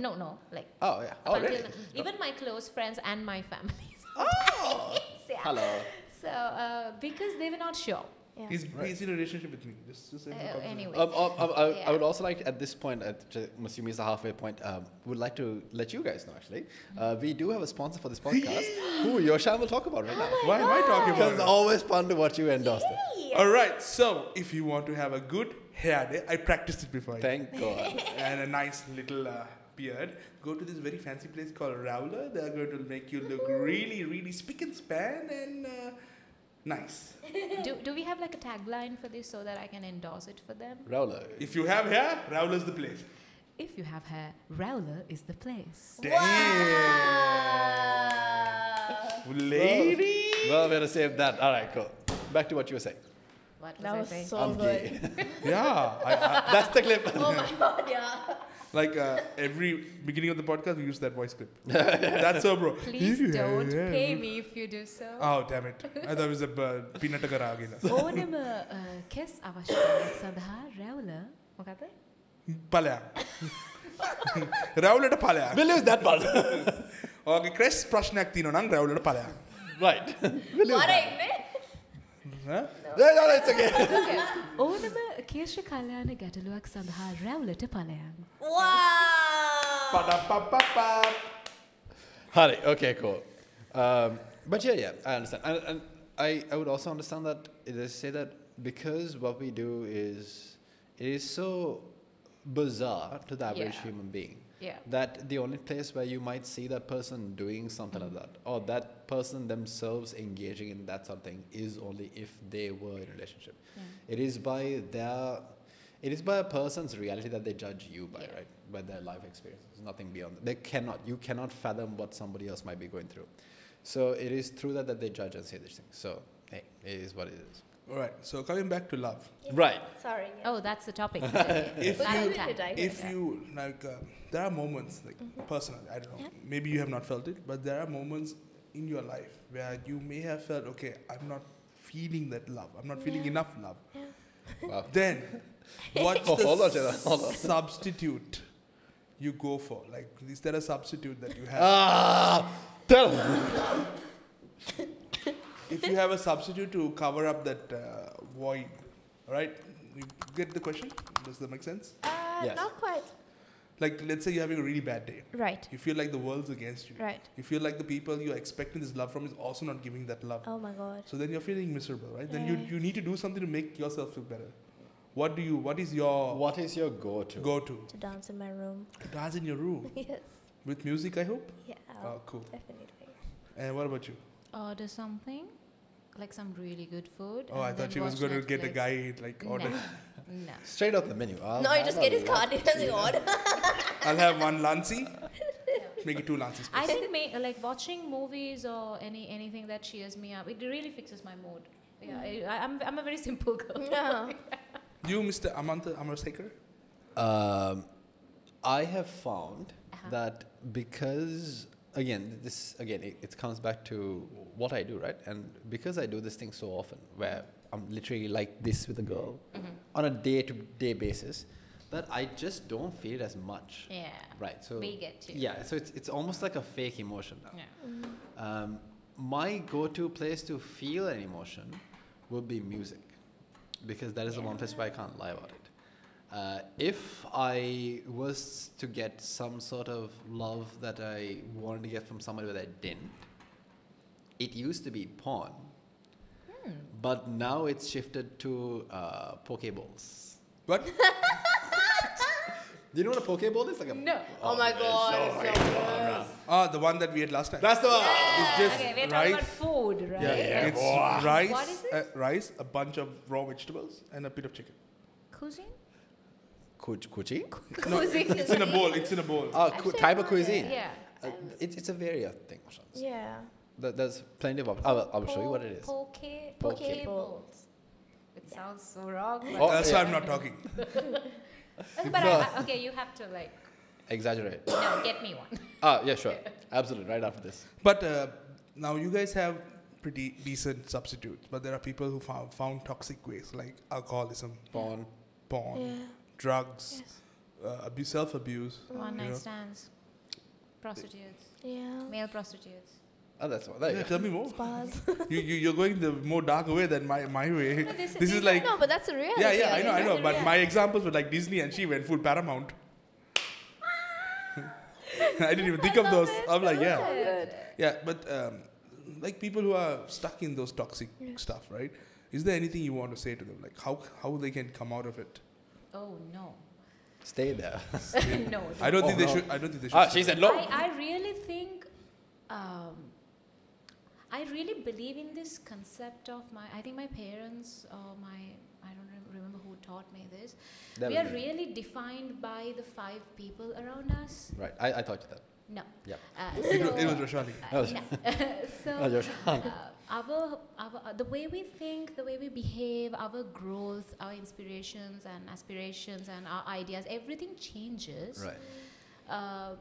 no, like oh yeah oh until really even my close friends and my family. oh Yeah. hello So because they were not sure. Yeah. He's in a relationship with me. Just Anyway. I would also like at this point, I'm assuming it's the halfway point, would like to let you guys know actually, we do have a sponsor for this podcast who Yoshan will talk about right now. Why am I talking Because about it's it? always fun to watch you endorse it. All right. So if you want to have a good hair day, I practiced it before. Thank God. And a nice little beard. Go to this very fancy place called Rowler. They're going to make you look really, really spick and span and nice. Do we have like a tagline for this so that I can endorse it for them? Rowler. If you have hair, Rowler's the place. If you have hair, Rowler is the place. Damn. Lady. Well, we're going to save that. All right, cool. Back to what you were saying. What That was I was saying? so I'm good. gay. Yeah. That's the clip. Oh my God, yeah. Like every beginning of the podcast, we use that voice clip. That's so, bro. Please don't pay me if you do so. Oh, damn it. I thought it was a peanut butter. ඕනම කෙස් අවශ්‍යතාවයක් සඳහා Rowler මොකද? Palaya. Rowler palaya. We'll use that part. Okay, Chris ප්‍රශ්නයක් තියෙනවා නම් Rowler palaya. Right. We'll use that. Huh? No, it's okay. Okay. ඕනම කේශ කල්යාණ ගැටලුවක් සඳහා Rowlerට ඵලයන්. Wow. Pa-da-pa-pa-pa. Hari, okay, cool. But yeah, I understand. And I would also understand that they say that because what we do it is so bizarre to the average Yeah. human being. Yeah. That the only place where you might see that person doing something like that, or that person themselves engaging in that something, is only if they were in a relationship. It is by their It is by a person's reality that they judge you by, right? By their life experiences, nothing beyond that. You cannot fathom what somebody else might be going through. So it is through that they judge and say these things. So, hey, it is what it is. All right. So coming back to love. Yeah. Right. Sorry. Yeah. Oh, that's the topic. If you like, there are moments like personally, I don't know, maybe you have not felt it, but there are moments in your life where you may have felt, okay, I'm not feeling that love. I'm not feeling enough love. Yeah. Wow. Then, what's Hold on, the substitute you go for? Like, is there a substitute that you have? Tell. If you have a substitute to cover up that void, right? You get the question? Does that make sense? Yes. Not quite. Like, let's say you're having a really bad day. Right. You feel like the world's against you. Right. You feel like the people you're expecting this love from is also not giving that love. Oh my God. So then you're feeling miserable, right? Then Yeah. you need to do something to make yourself feel better. What is your What is your go-to? go-to? To dance in my room. To dance in your room. Yes. With music, I hope? Yeah. Oh, cool. Definitely. And what about you? Order something, like some really good food. Oh, I and thought then she was watch going to get a Netflix. guy, like, order. No. Straight off the menu. No, you just get his card details and order. I'll have one Lancy. Make it two Lancies. I think like watching movies or anything that cheers me up, it really fixes my mood. Yeah, I'm a very simple girl. No. You, Mr. Amantha Amarsekar? I have found that because it comes back to what I do, right? And because I do this thing so often, where I'm literally like this with a girl on a day-to-day basis, that I just don't feel it as much. Yeah. Right. So we get to. yeah. So it's almost like a fake emotion now. Yeah. My go-to place to feel an emotion would be music, because that is the one place where I can't lie about it. If I was to get some sort of love that I wanted to get from somebody that I didn't, it used to be porn, but now it's shifted to Pokeballs. What? Do you know what a Pokeball is? Like a No. Oh my God. It's so gross. Ah, the one that we had last time. That's the one. It's just Okay, we're talking rice. about food, right? It's Wow. rice, What is it? rice, a bunch of raw vegetables, and a bit of chicken. Cuisine? Kuchi? No, it's in a bowl. It's in a bowl. Type of cuisine. Yeah. It's a various thing. Yeah. There's plenty of options. I'll show you what it is. Pokeballs. It sounds so wrong. But, Oh, That's yeah. why I'm not talking. but okay, you have to like, Exaggerate. no, get me one. Yeah, sure. Absolutely. Right after this. But now you guys have pretty decent substitutes, but there are people who found toxic ways like alcoholism, Porn. Yeah. drugs, self-abuse. One you night know. stands, prostitutes, Yeah. male prostitutes. Oh, that's one. There you Yeah, go. tell me more. Spas. You're going the more dark way than my way. No, this This is like No, but that's a reality. yeah, I know. That's a But reality. my examples were like Disney, and she went full Paramount. I didn't even think of those. I'm like, yeah, but like people who are stuck in those toxic stuff, right? Is there anything you want to say to them, like how they can come out of it? Oh no. Stay there. No. I don't think they no. should. I don't think they should. She said no. I really think, I really believe in this concept of I think my parents or I don't remember who taught me this. That We was are me. really defined by the 5 people around us. Right. I taught you that. No. Yep. It was Roshali. Oh, Josh. Our the way we think, the way we behave, our growth, our inspirations and aspirations and our ideas, everything changes. Right.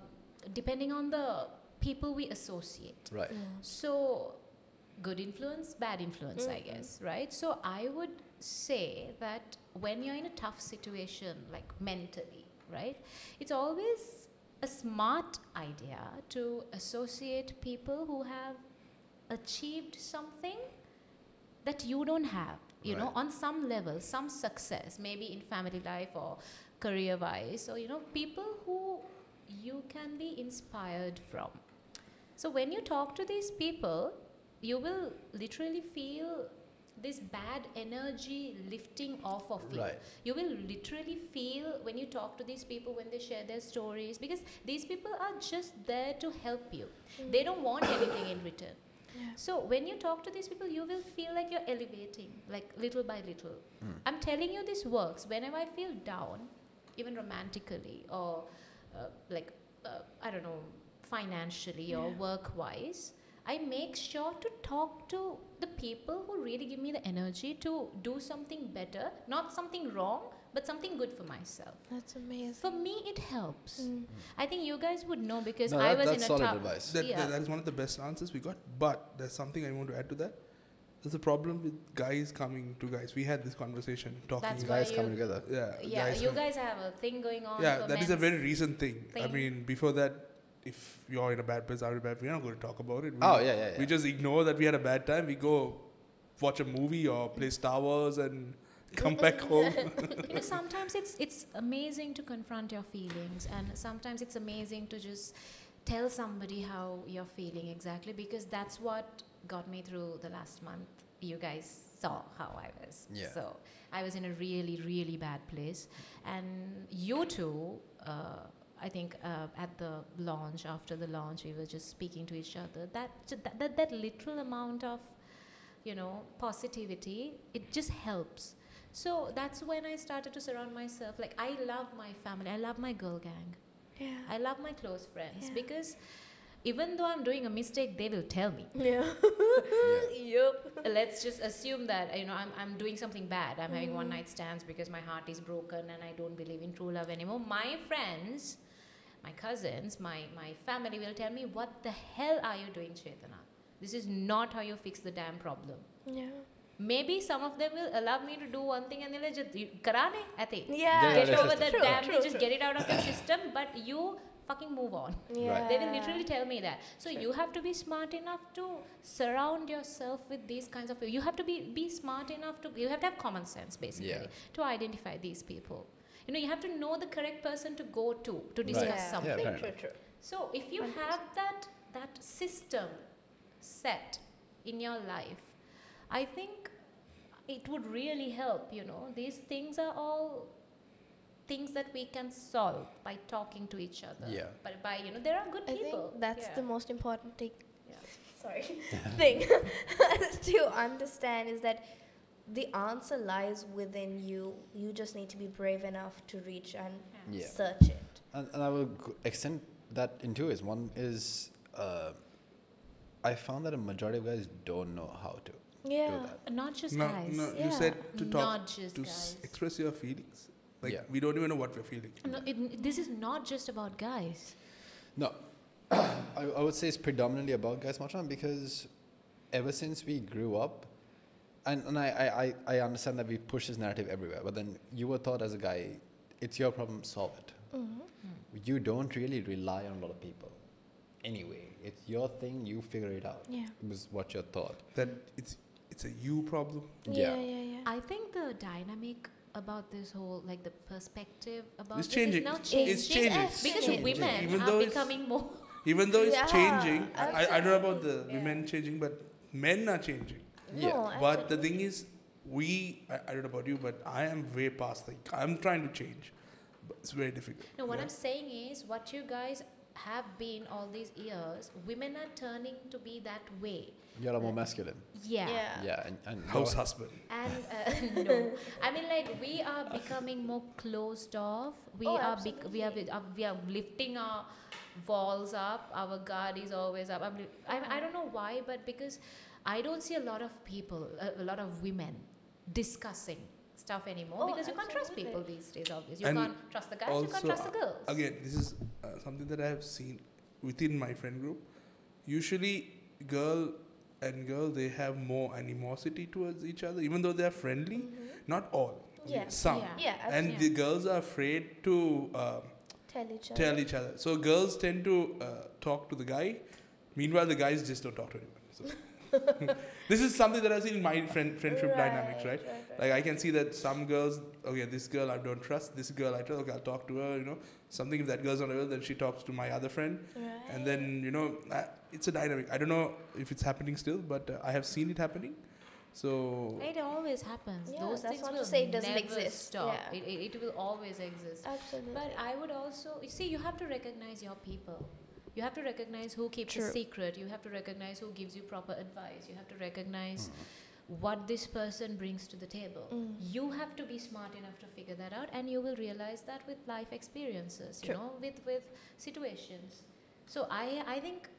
Depending on the people we associate. Right. So, good influence, bad influence, I guess, right? So, I would say that when you're in a tough situation, like mentally, right, it's always a smart idea to associate people who have achieved something that you don't have, you know, Right. on some level, some success, maybe in family life or career-wise, or, you know, people who you can be inspired from. So when you talk to these people, you will literally feel this bad energy lifting off of you. Right. You will literally feel when you talk to these people, when they share their stories, because these people are just there to help you. They don't want anything in return. So when you talk to these people, you will feel like you're elevating, like little by little. I'm telling you, this works. Whenever I feel down, even romantically or I don't know, financially or work-wise, I make sure to talk to the people who really give me the energy to do something better, not something wrong, but something good for myself. That's amazing. For me, it helps. I think you guys would know because No, I was that's in a solid tough. advice. That is one of the best answers we got. But there's something I want to add to that. There's a problem with guys coming to guys. We had this conversation talking. That's why Guys coming together. Yeah, you guys have a thing going on. Yeah, for that is a men's very recent thing. I thing. mean, before that, if you're in a bad place, I'm in a bad place, we're not going to talk about it. We just ignore that we had a bad time. We go watch a movie or play Star Wars and come back home. Sometimes it's amazing to confront your feelings, and sometimes it's amazing to just tell somebody how you're feeling exactly, because that's what got me through the last month. You guys saw how I was. Yeah. So I was in a really, really bad place, and you two. I think at the launch, after the launch, we were just speaking to each other. That little amount of, positivity, it just helps. So that's when I started to surround myself. Like, I love my family. I love my girl gang. Yeah. I love my close friends because even though I'm doing a mistake, they will tell me. Yeah. Yep. Let's just assume that I'm doing something bad. I'm having one night stands because my heart is broken and I don't believe in true love anymore. My friends, my cousins, my family will tell me, what the hell are you doing, Cheytana? This is not how you fix the damn problem. Yeah. Maybe some of them will allow me to do one thing and they'll just karane ate. Yeah. Get over the True, damn true, thing, just true. get it out of your system, but you fucking move on. Yeah. They will literally tell me that. So you have to be smart enough to surround yourself with these kinds of people. You have to be smart enough you have to have common sense basically to identify these people. You have to know the correct person to go to discuss something. Yeah, True. So if you have that system set in your life, I think it would really help. These things are all things that we can solve by talking to each other. Yeah. But there are good I people. think that's the most important thing. Yeah. Sorry. thing to understand is that the answer lies within you. You just need to be brave enough to reach and search it. And I will extend that in two ways. One is I found that a majority of guys don't know how to do that. Not just No, guys. no, you said to talk, Not just to guys. express your feelings. We don't even know what we're feeling. No, this is not just about guys. No, I would say it's predominantly about guys, Machan, because ever since we grew up, and I understand that we push this narrative everywhere, but then you were taught as a guy, it's your problem, solve it. You don't really rely on a lot of people. Anyway, it's your thing, you figure it out. Yeah. It was what you're taught. That it's a you problem. Yeah. I think the dynamic about this whole, the perspective about It's this changing. is now It's changing. changing. Because Changing. women Even are though it's- becoming more... Even though it's Yeah, changing, I don't know about the Yeah. women changing, but men are changing. No, But the thing is, I don't know about you, but I am way past. I'm trying to change, but it's very difficult. No, what I'm saying is, what you guys have been all these years, women are turning to be that way. You're a more masculine. Yeah. Yeah, and House husband. And no, I mean, we are becoming more closed off. We are lifting our walls up. Our guard is always up. I don't know why, but because I don't see a lot of people, a lot of women discussing stuff anymore, because you can't trust people these days. Obviously, you And can't trust the guys. You can't also, trust the girls. Again, this is something that I have seen within my friend group. Usually, girl, they have more animosity towards each other, even though they are friendly. Not all. Yeah. Some. Yeah. And the girls are afraid to tell each other. So girls tend to talk to the guy. Meanwhile, the guys just don't talk to anyone. So this is something that I've seen in my friendship dynamics, right? Like I can see that some girls, okay, this girl I don't trust, this girl I trust, okay, I'll talk to her, Something if that girl's not available, then she talks to my other friend. Right. And then, it's a dynamic. I don't know if it's happening still, but I have seen it happening. So It always happens. Yeah, Those that's things what will to say, it doesn't never exist. stop. Yeah. It will always exist. Absolutely. But I would also, you have to recognize your people. You have to recognize who keeps True. a secret. You have to recognize who gives you proper advice. You have to recognize what this person brings to the table. You have to be smart enough to figure that out, and you will realize that with life experiences, you know, with situations. So I think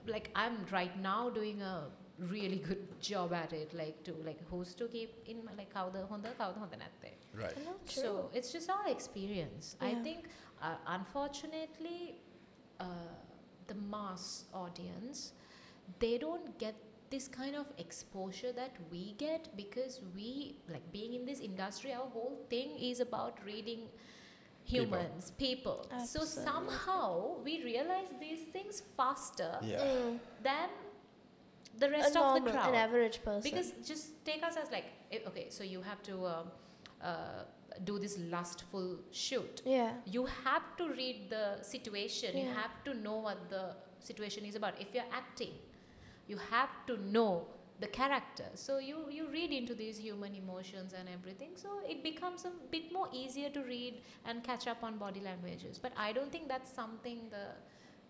like I'm right now doing a really good job at it, like to like who's to keep in like how the honda natte. Right. No, true. So it's just all experience. I Yeah. think unfortunately the mass audience, they don't get this kind of exposure that we get, because we, like being in this industry, our whole thing is about reading humans, people. So Absolutely. somehow we realize these things faster Yeah. than the A rest of the normal, crowd. an average person. Because just take us as like, okay, so you have to do this lustful shoot. yeah. You have to read the situation. You Yeah. have to know what the situation is about. If you're acting, you have to know the character. So you read into these human emotions and everything. So it becomes a bit more easier to read and catch up on body languages. But I don't think that's something the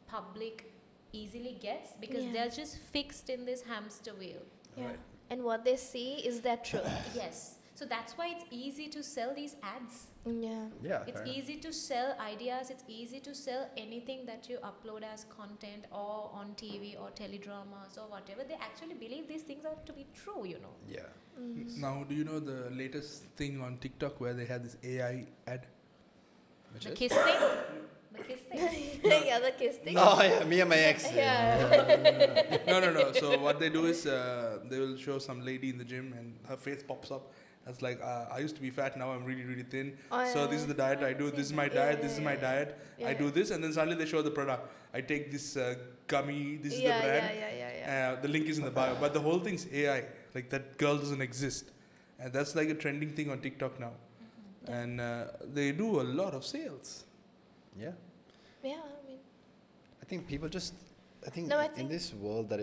public easily gets, because Yeah. they're just fixed in this hamster wheel. Yeah. Right. And what they see is their truth. Yes. So that's why it's easy to sell these ads. Yeah. Yeah. It's fair. easy to sell ideas. It's easy to sell anything that you upload as content or on TV or teledramas or whatever. They actually believe these things are to be true, you know. Yeah. Now, do you know the latest thing on TikTok where they had this AI ad? Which The is? kiss thing? The kiss thing? Yeah, the kiss thing. No, yeah, me and my ex. Yeah. No. So what they do is they will show some lady in the gym and her face pops up. It's like, I used to be fat, now I'm really, really thin. Oh, So yeah. this is the diet I do. This is my Yeah, diet. yeah, This is my yeah. diet. I Yeah. do this, and then suddenly they show the product. I take this gummy. This is the Yeah, brand. yeah. The link is in the bio, but the whole thing's AI. Like that girl doesn't exist, and that's like a trending thing on TikTok now. And they do a lot of sales. Yeah. Yeah, I mean, I think people just, I think No, I in think- this world that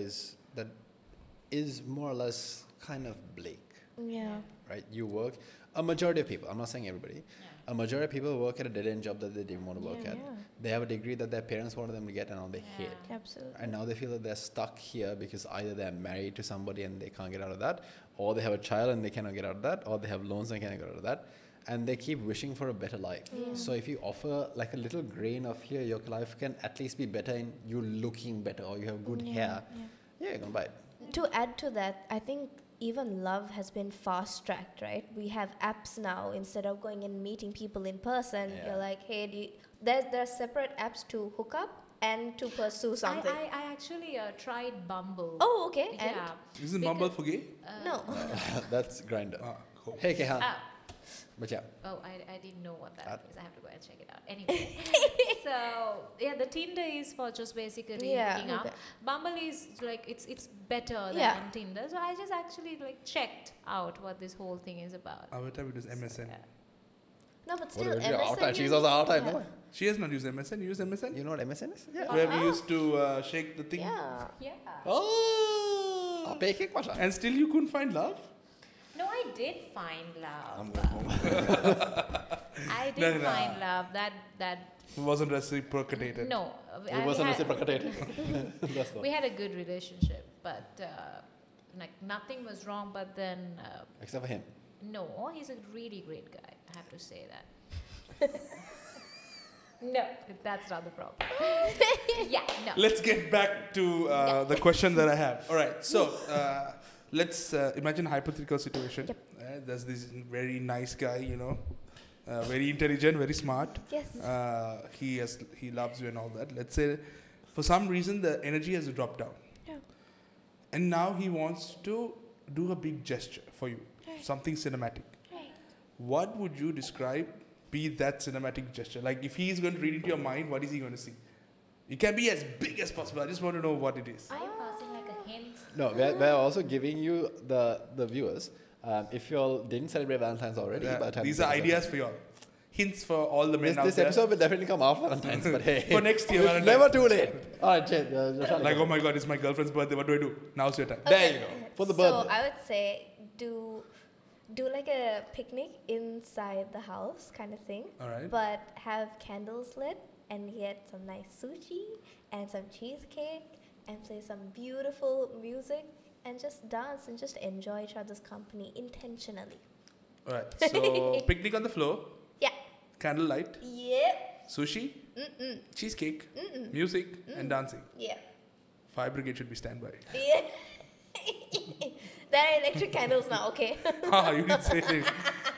is more or less kind of bleak, yeah. right? You work, a majority of people, I'm not saying everybody, a majority of people work at a dead-end job that they didn't want to work Yeah, at. yeah. They have a degree that their parents wanted them to get, and now they hate. Absolutely. And now they feel that they're stuck here because either they're married to somebody and they can't get out of that, or they have a child and they cannot get out of that, or they have loans and cannot get out of that. And they keep wishing for a better life. So if you offer like a little grain of here, your life can at least be better in you looking better, or you have good hair. Yeah, you're going to buy it. To add to that, I think even love has been fast tracked, right? We have apps now. Instead of going and meeting people in person, Yeah. you're like, hey, there are separate apps to hook up and to pursue something. I actually tried Bumble. Oh, okay. And Yeah. Isn't Because- Bumble for gay? no. That's Grinder. Cool. Hey, Kehan. Ah. But yeah. Oh, I didn't know what that is. I have to go and check it out. Anyway, so yeah, the Tinder is for just basically Yeah, hooking up. okay. Bumble is like it's better than Yeah. Tinder. So I just actually like checked out what this whole thing is about. Our time it was MSN. Yeah. No, but What still, did you do? MSN She's also out time. yeah. No? She has not used MSN. You use MSN? You know what MSN is? Yeah. Where we used to shake the thing. Yeah. Yeah. Oh! Peke Pasha. And still you couldn't find love? No, I did find love. I'm going home. I No, did no. find love. That It wasn't reciprocated. no. It wasn't reciprocated. That's We had a good relationship, but like nothing was wrong. But then Except for him. no, he's a really great guy. I have to say that. No, that's not the problem. Yeah, no. Let's get back to the question that I have. All right, so let's imagine a hypothetical situation. Yep. There's this very nice guy, you know, very intelligent, very smart. Yes. He loves you and all that. Let's say for some reason the energy has dropped down. Yeah. And now he wants to do a big gesture for you, Right. something cinematic. Right. What would you describe be that cinematic gesture? Like if he is going to read into your mind, what is he going to see? It can be as big as possible. I just want to know what it is. Are you passing like a hint? No, we're also giving you, the viewers, if you all didn't celebrate Valentine's already, by the time These this are episode- ideas for you all. Hints for all the men out This there. episode will definitely come after Valentine's, but hey. For next year, It's Valentine's. never too late. All right, Chet. Like, oh my God, it's my girlfriend's birthday. What do I do? Now's your time. There you go. For the So birthday. I would say do like a picnic inside the house kind of thing, All right. but have candles lit and get some nice sushi and some cheesecake and play some beautiful music and just dance and just enjoy each other's company intentionally. Alright, so picnic on the floor, Yeah. candlelight, Yep. sushi, Mm-mm. cheesecake, music, and dancing. Yeah. Fire brigade should be standby. Yeah. There are electric candles now, okay? You didn't say anything.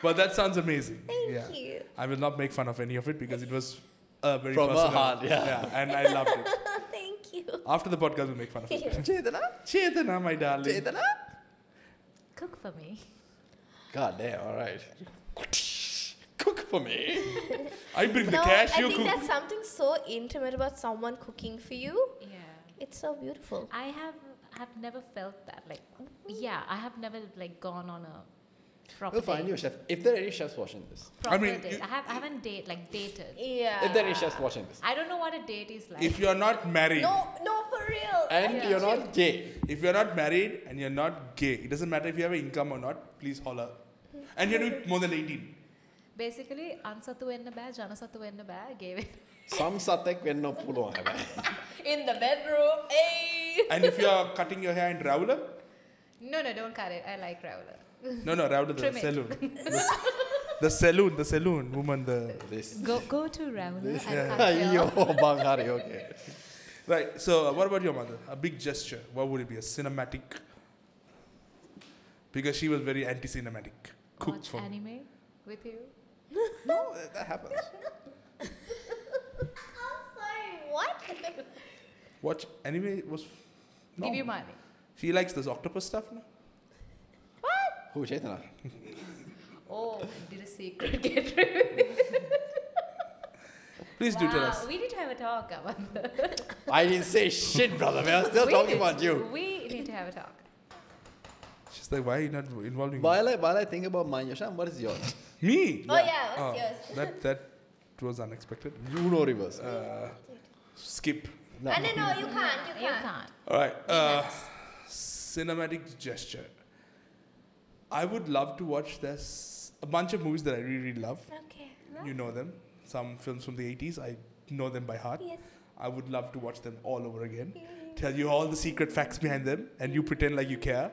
But that sounds amazing. Thank you. I will not make fun of any of it because it was very From her personal. heart, yeah. And I loved it. Thank you. After the podcast, we'll make fun of it. Cheytana? Cheytana, my darling. Cheytana? Cook for me. God damn, alright. Cook for me. I bring the No, cash, I you think cook. that's something so intimate about someone cooking for you. Yeah. It's so beautiful. I have never felt that. Like, yeah, I have never like gone on a proper We'll find date. you a chef. If there are any chefs watching this. Proper mean, date. you- I haven't dated. Yeah. If there are any chefs watching this. I don't know what a date is like. If you're not married, No, for real. And Yeah. you're not gay. if you're not married and you're not gay, it doesn't matter if you have an income or not, please holler. And you do more than 18. Basically, අන්සතු වෙන්න බෑ, ජනසතු වෙන්න බෑ, gay වෙන්න. Some satek වෙන්න පුළුවන් හැබැයි. In the bedroom. Hey. And if you're cutting your hair in Raula, No, don't cut it. I like Raula. no, Raula, the Trim it. saloon. The saloon woman, This. Go to Raula and cut Ayyo, your... bang hari, okay. Right, so what about your mother? A big gesture. What would it be? A cinematic? Because she was very anti-cinematic. Cooked Watch for me. anime with you. No, that happens. I'm sorry, what? Watch anime was... No. Give you money. She likes this octopus stuff, no? Who, Cheytana? Oh, did a secret get revealed? Please do tell us. We need to have a talk about that. I didn't say shit, brother. We are still talking about you. We need to have a talk. She's like, why are you not involving me? While I think about mine, Yoshan, what is yours? Me? Oh yeah, what's yours? That was unexpected. You know reverse. Skip. No. No, you can't. You You can't. can't. All right. Cinematic gesture. I would love to watch this. A bunch of movies that I really, really love. Okay. You know them. Some films from the 80s. I know them by heart. Yes. I would love to watch them all over again. Tell you all the secret facts behind them. And you pretend like you care.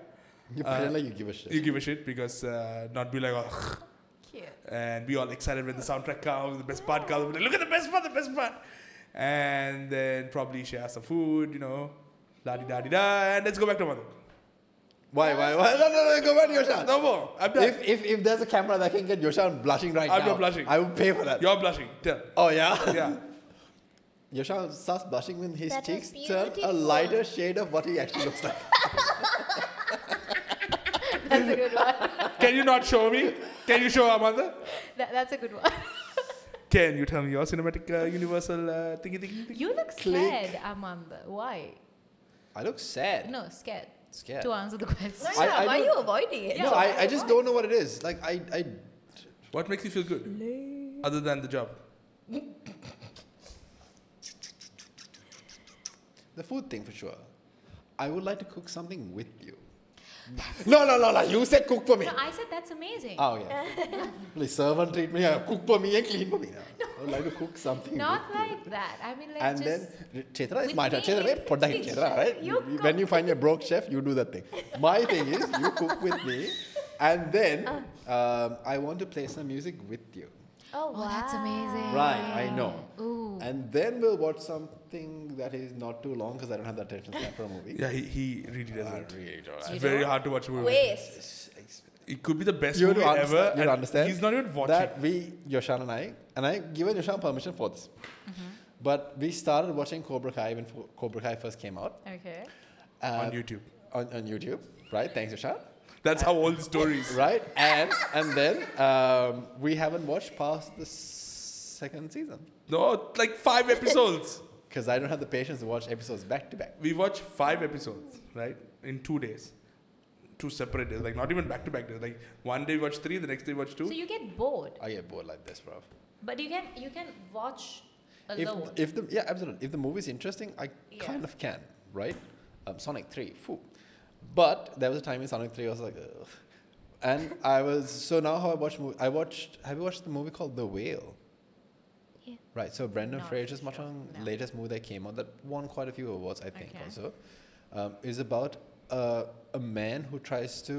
You pretend like you give a shit. You give a shit because not be like, oh, Cute. and be all excited when the soundtrack comes, the best part comes. Look at the best part. And then probably share some food, you know, la-di-da-di-da, and let's go back to mother. Why? No, go back to Yoshan. No more. I'm done. If there's a camera that can get Yoshan blushing right now, I'm not blushing. I would pay for that. You're blushing. Tell. Oh, yeah? Yeah. Yoshan starts blushing when his That was cheeks turn a beautiful. lighter shade of what he actually looks like. That's a good one. Can you not show me? Can you show our mother? That's a good one. Can you tell me your cinematic universal thingy? You look Click. scared, Amanda. Why? I look sad. No, scared. Scared. To answer the question. No, I why are don't- you avoiding it? No, I just don't know what it is. Like, I What makes you feel good? Other than the job. the food thing for sure. I would like to cook something with you. No. You said cook for me. No, I said that's amazing. Oh, yeah. Please serve and treat me. Cook for me and clean for me. I would like to cook something Not with like that. I mean, like And just... then, Cheytana is with my turn. me. Cheytana, put that in Cheytana, right? You When you find a broke chef, you do that thing. My thing is, you cook with me, and then I want to play some music with you. Oh, wow. Oh, that's amazing. Right, I know. Ooh. And then we'll watch something that is not too long because I don't have the attention span for a movie. Yeah, he really doesn't. Really don't. It's very hard to watch a movie. Wait. It could be the best You movie don't ever. understand. You and don't understand. He's not even watching. That Yoshan and I given Yoshan permission for this. But we started watching Cobra Kai when Cobra Kai first came out. Okay. on YouTube. On YouTube, right? Thanks, Yoshan. That's how all the stories. Right? And then we haven't watched past the second season. No, like 5 episodes. Because I don't have the patience to watch episodes back to back. We watched 5 episodes, right? In 2 days. 2 separate days. Like not even back to back days. Like one day we watch 3, the next day we watch 2. So you get bored, I get bored like this, bro. but you can watch If alone. yeah, absolutely. If the movie is interesting, I Yeah. kind of can, right? Sonic 3, phew. But there was a time in Sonic 3 I was like, ugh. And I was, so now how I watch have you watched the movie called The Whale? Yeah. Right. So Brendan Not Fraser's sure, no. latest movie that came out that won quite a few awards, I think, Okay. also, is about a man who tries to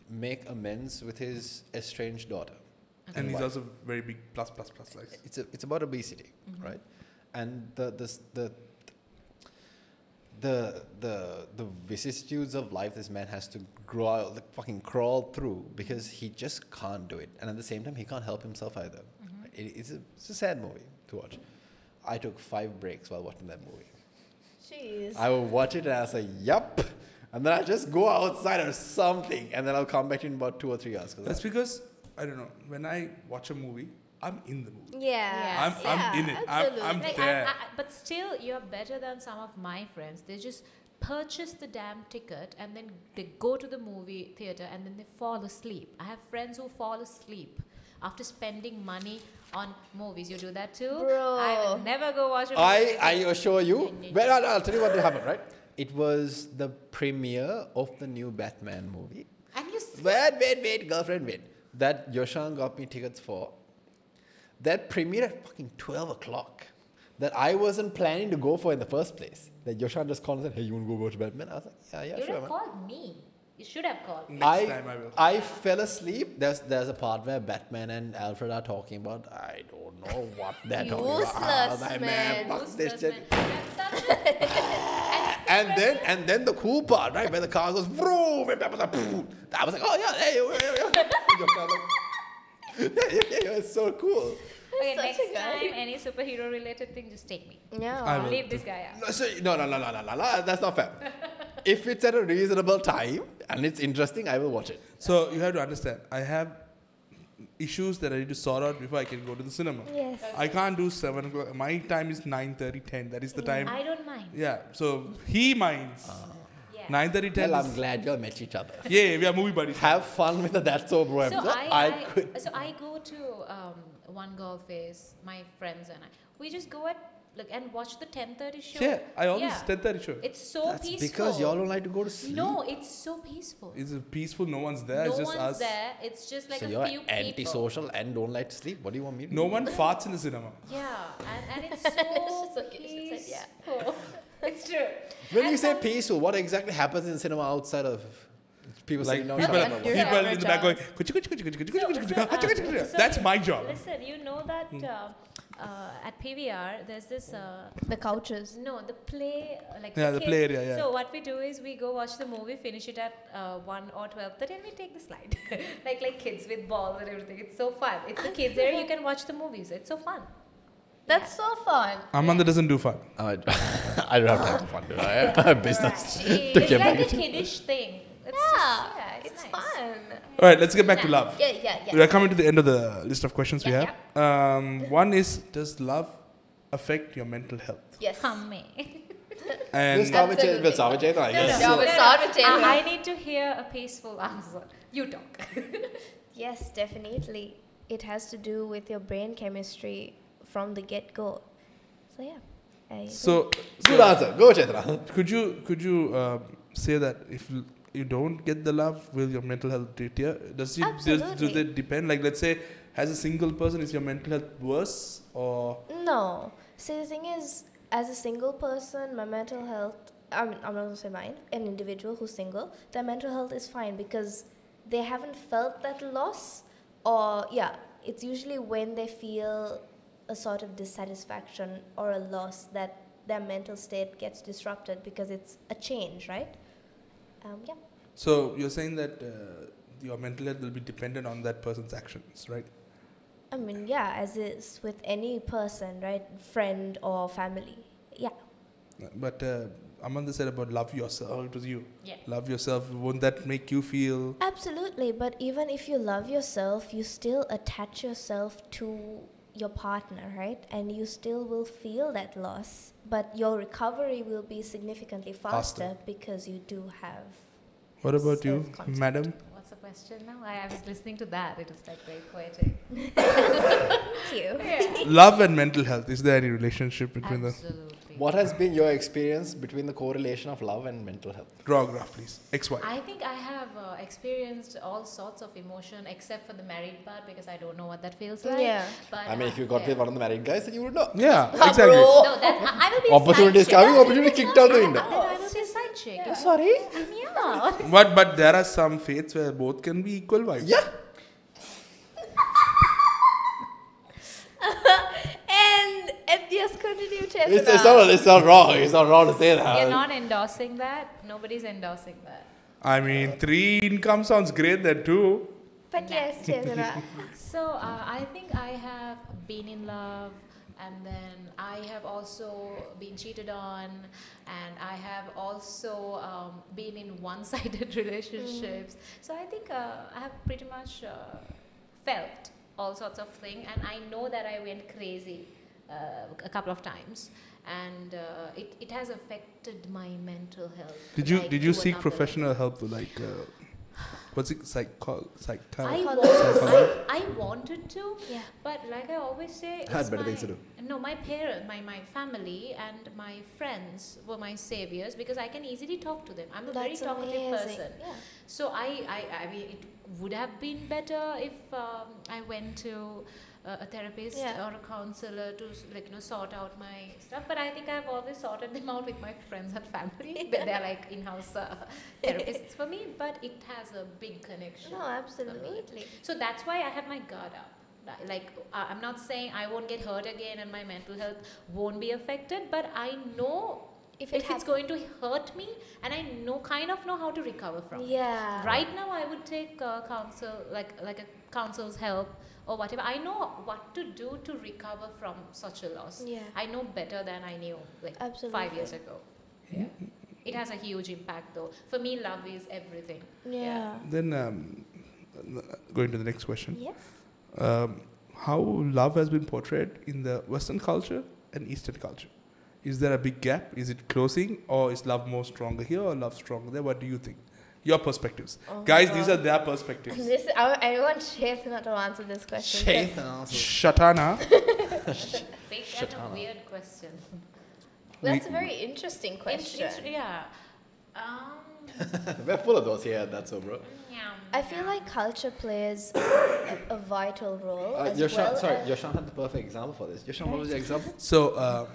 make amends with his estranged daughter. And he's wife. also very big plus. Like. It's about obesity, right? And the vicissitudes of life this man has to grow out, like fucking crawl through because he just can't do it, and at the same time he can't help himself either. It's a sad movie to watch. I took 5 breaks while watching that movie. Jeez. I will watch it and I say, yup. And then I just go outside or something. And then I'll come back in about 2 or 3 hours. That's because, I don't know, when I watch a movie, I'm in the movie. Yeah. I'm in it. I'm Like, there. but still, you're better than some of my friends. They just purchase the damn ticket and then they go to the movie theater and then they fall asleep. I have friends who fall asleep after spending money on movies. You do that too? Bro. I will never go watch a movie. I assure you. Well, I'll tell you what happened, right? It was the premiere of the new Batman movie. And you Wait, girlfriend, wait. That Yoshan got me tickets for. That premiered at fucking 12 o'clock. That I wasn't planning to go for in the first place. That Yoshan just called and said, hey, you want to go watch Batman? I was like, yeah, you sure, have man. called me. You should have called me. Next time I will. I fell asleep. There's a part where Batman and Alfred are talking about, I don't know what they're talking about. Useless, My man. fuck this Useless, shit. man. That's such a- And then the cool part, right, where the car goes vroom, and I was like, oh yeah, yeah, it's so cool. Okay, Such next a guy. time, any superhero related thing, just take me. No. I will. Leave this guy out. No, so, no, that's not fair. If it's at a reasonable time and it's interesting, I will watch it. So you have to understand, I have issues that I need to sort out before I can go to the cinema. Yes. I can't do 7 o'clock. My time is 9:30, 10. That is the time. I don't mind. Yeah. So he minds. Yeah. 9:30, 10. Well, I'm glad you all met each other. Yeah, we are movie buddies. Have fun with the That's So Bro So episode. I go to One Girl Face, my friends and I. We just go and watch the 10:30 show. Yeah, I always Yeah. 10:30 show. It's so That's peaceful. because y'all don't like to go to sleep. No, it's so peaceful. It's peaceful. No one's there. No It's just one's us. there. It's just like So a you're few people. antisocial and don't like to sleep. What do you want me to do? No one farts in the cinema. Yeah, and it's so okay, she said yeah. peaceful. It's true. When And you say some- peaceful, what exactly happens in cinema outside of people Like sitting down? people, shouting about You're what? people in the back going, that's my job. Listen, you know that at PVR there's this The couches. no the play like Yeah, the kids. play area, yeah. So what we do is we go watch the movie, finish it at 1 or 12:30, and we take the slide like kids with balls and everything. It's so fun. It's the kids area. You can watch the movies. It's so fun. That's so fun. Amanda doesn't do fun. I don't have time for fun, do I? I have business to It's get like back a kiddish thing. It's Yeah, just, it's nice. fun. All right, let's get back to love. Yeah. We are coming to the end of the list of questions we Yeah, have. One is, does love affect your mental health? Yes. Me. And We'll start with Absolutely. Cheytana, I guess. No, we'll start with Taylor. I need to hear a peaceful answer. You talk. Yes, definitely. It has to do with your brain chemistry from the get-go. So yeah. so Good answer. Go, Cheytana. could you say that if you don't get the love, will your mental health deter? Does Absolutely. it depend? Like, let's say, as a single person, is your mental health worse or? No. See, the thing is, as a single person, my mental health, I'm not going to say mine, an individual who's single, their mental health is fine because they haven't felt that loss. Or, yeah, it's usually when they feel a sort of dissatisfaction or a loss that their mental state gets disrupted because it's a change, right? Yeah. So you're saying that your mental health will be dependent on that person's actions, right? I mean, yeah, as is with any person, right? Friend or family. Yeah. But Amanda said about love yourself. It was you. Yeah. Love yourself. Won't that make you feel? Absolutely. But even if you love yourself, you still attach yourself to your partner, right? And you still will feel that loss. But your recovery will be significantly faster because you do have. What about you, self-concept. madam? What's the question now? I was listening to that. It was like very poetic. Thank you. Yeah. Love and mental health. Is there any relationship between them? Absolutely. What has been your experience between the correlation of love and mental health? Draw a graph, please. XY. I think I have experienced all sorts of emotion except for the married part because I don't know what that feels like. Yeah. But I mean, if you got with one of the married guys, then you would know. Yeah, exactly. no, that's, I will be a Opportunities side chick. coming, opportunity kicked out the window. I will be a side chick. Yeah. Sorry? Yeah. But there are some faiths where both can be equal wives. Yeah. And yes, continue, Cheytana. It's not wrong. It's not wrong to say that. You're not endorsing that. Nobody's endorsing that. I mean, 3 income sounds great there too. But yes, Cheytana. So I think I have been in love, and then I have also been cheated on, and I have also been in one-sided relationships. So I think I have pretty much felt all sorts of things, and I know that I went crazy a couple of times, and it has affected my mental health. Did you to seek another professional help though? Like, what's it I wanted to, Yeah. but like I always say, Had it's better things to do. No, my parents, my family, and my friends were my saviors because I can easily talk to them. I'm a very That's talkative amazing. person. Yeah. So I mean, it would have been better if I went to a therapist Yeah. or a counselor to sort out my stuff. But I think I've always sorted them out with my friends and family. But they're like in-house therapists for me. But it has a big connection. No, for me. absolutely. So that's why I had my guard up. Like I'm not saying I won't get hurt again and my mental health won't be affected, but I know if it's going to hurt me, and I kind of know how to recover from it. Yeah. Right now, I would take counsel, like a counsel's help or whatever. I know what to do to recover from such a loss. Yeah. I know better than I knew like Absolutely. 5 years ago. Yeah. It has a huge impact though. For me, love is everything. Yeah. Then going to the next question. Yes. How love has been portrayed in the Western culture and Eastern culture? Is there a big gap? Is it closing, or is love more stronger here or love stronger there? What do you think? Your perspectives. Oh Guys, God. these are their perspectives. I want Cheytana to answer this question. Shatana. Big and a weird question. That's a very interesting question. Yeah. We're full of those here, that's so, bro. I feel like culture plays a vital role as Yoshan, well. sorry, Yoshan had the perfect example for this. Yoshan, what was your example? So,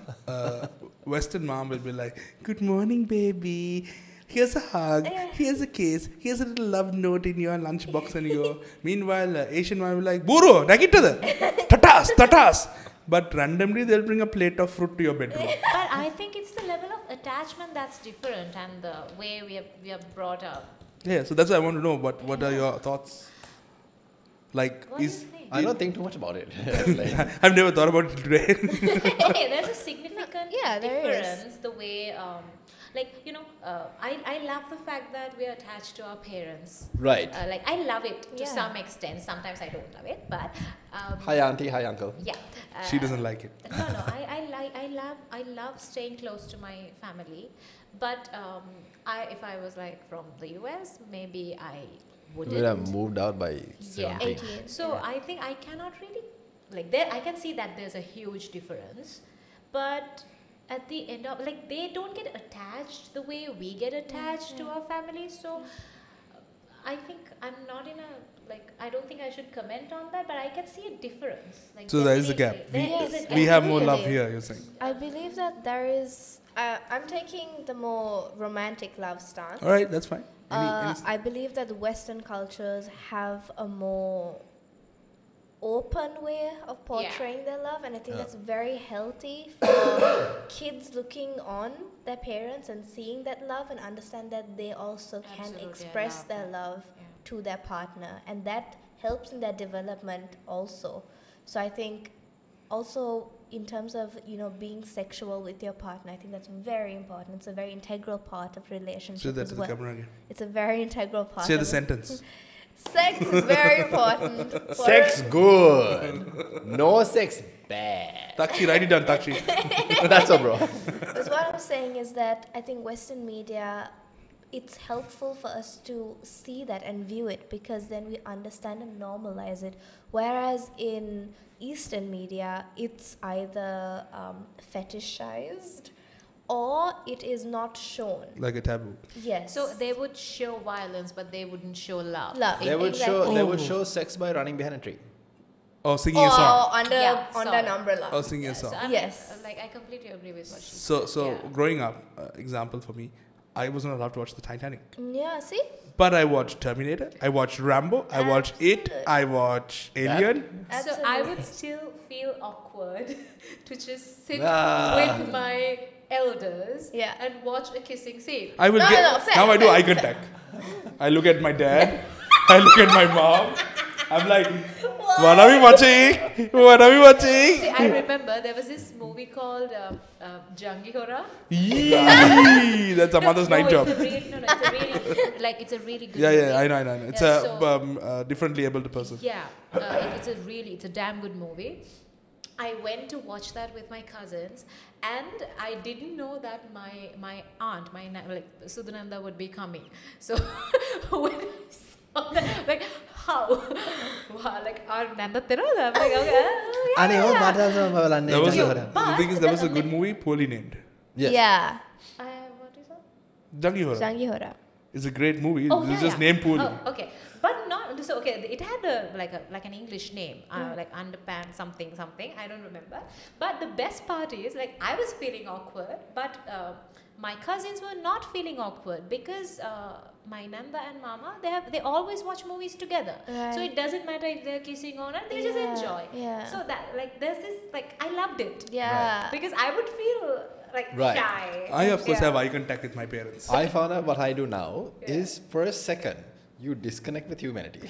Western mom will be like, "Good morning, baby. Here's a hug. Here's a kiss. Here's a little love note in your lunchbox." And you. Meanwhile, Asian mom will be like, "Buru, nakittada, tatas, tatas." But randomly, they'll bring a plate of fruit to your bedroom. But I think it's the level of attachment that's different, and the way we are brought up. Yeah, so that's why I want to know what are your thoughts? Like, What do you think? I don't think too much about it. I've never thought about it today. Okay, there's a significant there difference. The way, I love the fact that we are attached to our parents. Right. Like I love it to Yeah. some extent. Sometimes I don't love it, but Hi auntie, hi uncle. yeah. She doesn't like it. No, I love staying close to my family, but if I was like from the US, maybe I wouldn't. We would have moved out by 17. 18. So I think I cannot really like there. I can see that there's a huge difference, but at the end of they don't get attached the way we get attached to our families. So I think I'm not in a I don't think I should comment on that, but I can see a difference. So there is a gap. Definitely. We have more love Absolutely. here, you're saying. I believe that there is. I'm taking the more romantic love stance. All right, that's fine. Any I believe that the Western cultures have a more open way of portraying their love, and I think that's very healthy for kids looking on their parents and seeing that love and understand that they also can Absolutely, I express love their that. love to their partner, and that helps in their development also. So I think also in terms of being sexual with your partner, I think that's very important. It's a very integral part of relationship Say that as to the well. camera again. It's a very integral part. Say of the it. sentence. Sex is very important. for Sex good. No sex bad. Takshi, write it down, Takshi. That's all, bro. Because what I'm saying is that I think Western media, it's helpful for us to see that and view it, because then we understand and normalize it. Whereas in Eastern media, it's either fetishized or it is not shown. Like a taboo. Yes. So they would show violence, but they wouldn't show love. Love. They would Exactly. show sex by running behind a tree. Or singing a song. Or under Yeah, under song. an umbrella. Or singing a song. So I'm, Yes. like I completely agree with what she So said. Yeah. growing up, example for me, I wasn't allowed to watch the Titanic. Yeah, see? But I watched Terminator, I watched Rambo, I watched It, I watched Alien. So I would still feel awkward to just sit Ah. with my elders Yeah. and watch a kissing scene. I will No, get no, fair, now I do fair, eye contact. I look at my dad, I look at my mom. I'm like, what are we watching? What are we watching? See, I remember there was this movie called Jangi Hora. Yee, that's a mother's night job. It's a really good Yeah, movie. yeah, I know. It's Yeah, a differently abled person. Yeah, it's a damn good movie. I went to watch that with my cousins, and I didn't know that my aunt, Sudhananda would be coming. So when I saw that, like, how? Wow, like, our Nanda Tirada. I'm like, okay, There was But the thing is, there was a good movie, poorly named. Yes. Yeah. what is that? Jangi Hora. Jangi Hora. It's a great movie. Oh, It's yeah, just yeah. named poorly. Oh, okay. But not so. Okay, it had like an English name, like underpants something. I don't remember. But the best part is, like, I was feeling awkward, but my cousins were not feeling awkward because my Nanda and Mama, they always watch movies together. Right. So it doesn't matter if they're kissing or not; they just enjoy. Yeah. So that, like, there's this, like, I loved it. Yeah. Because I would feel like Right. shy. I of course Yeah. have eye contact with my parents. I found out what I do now is for a second you disconnect with humanity,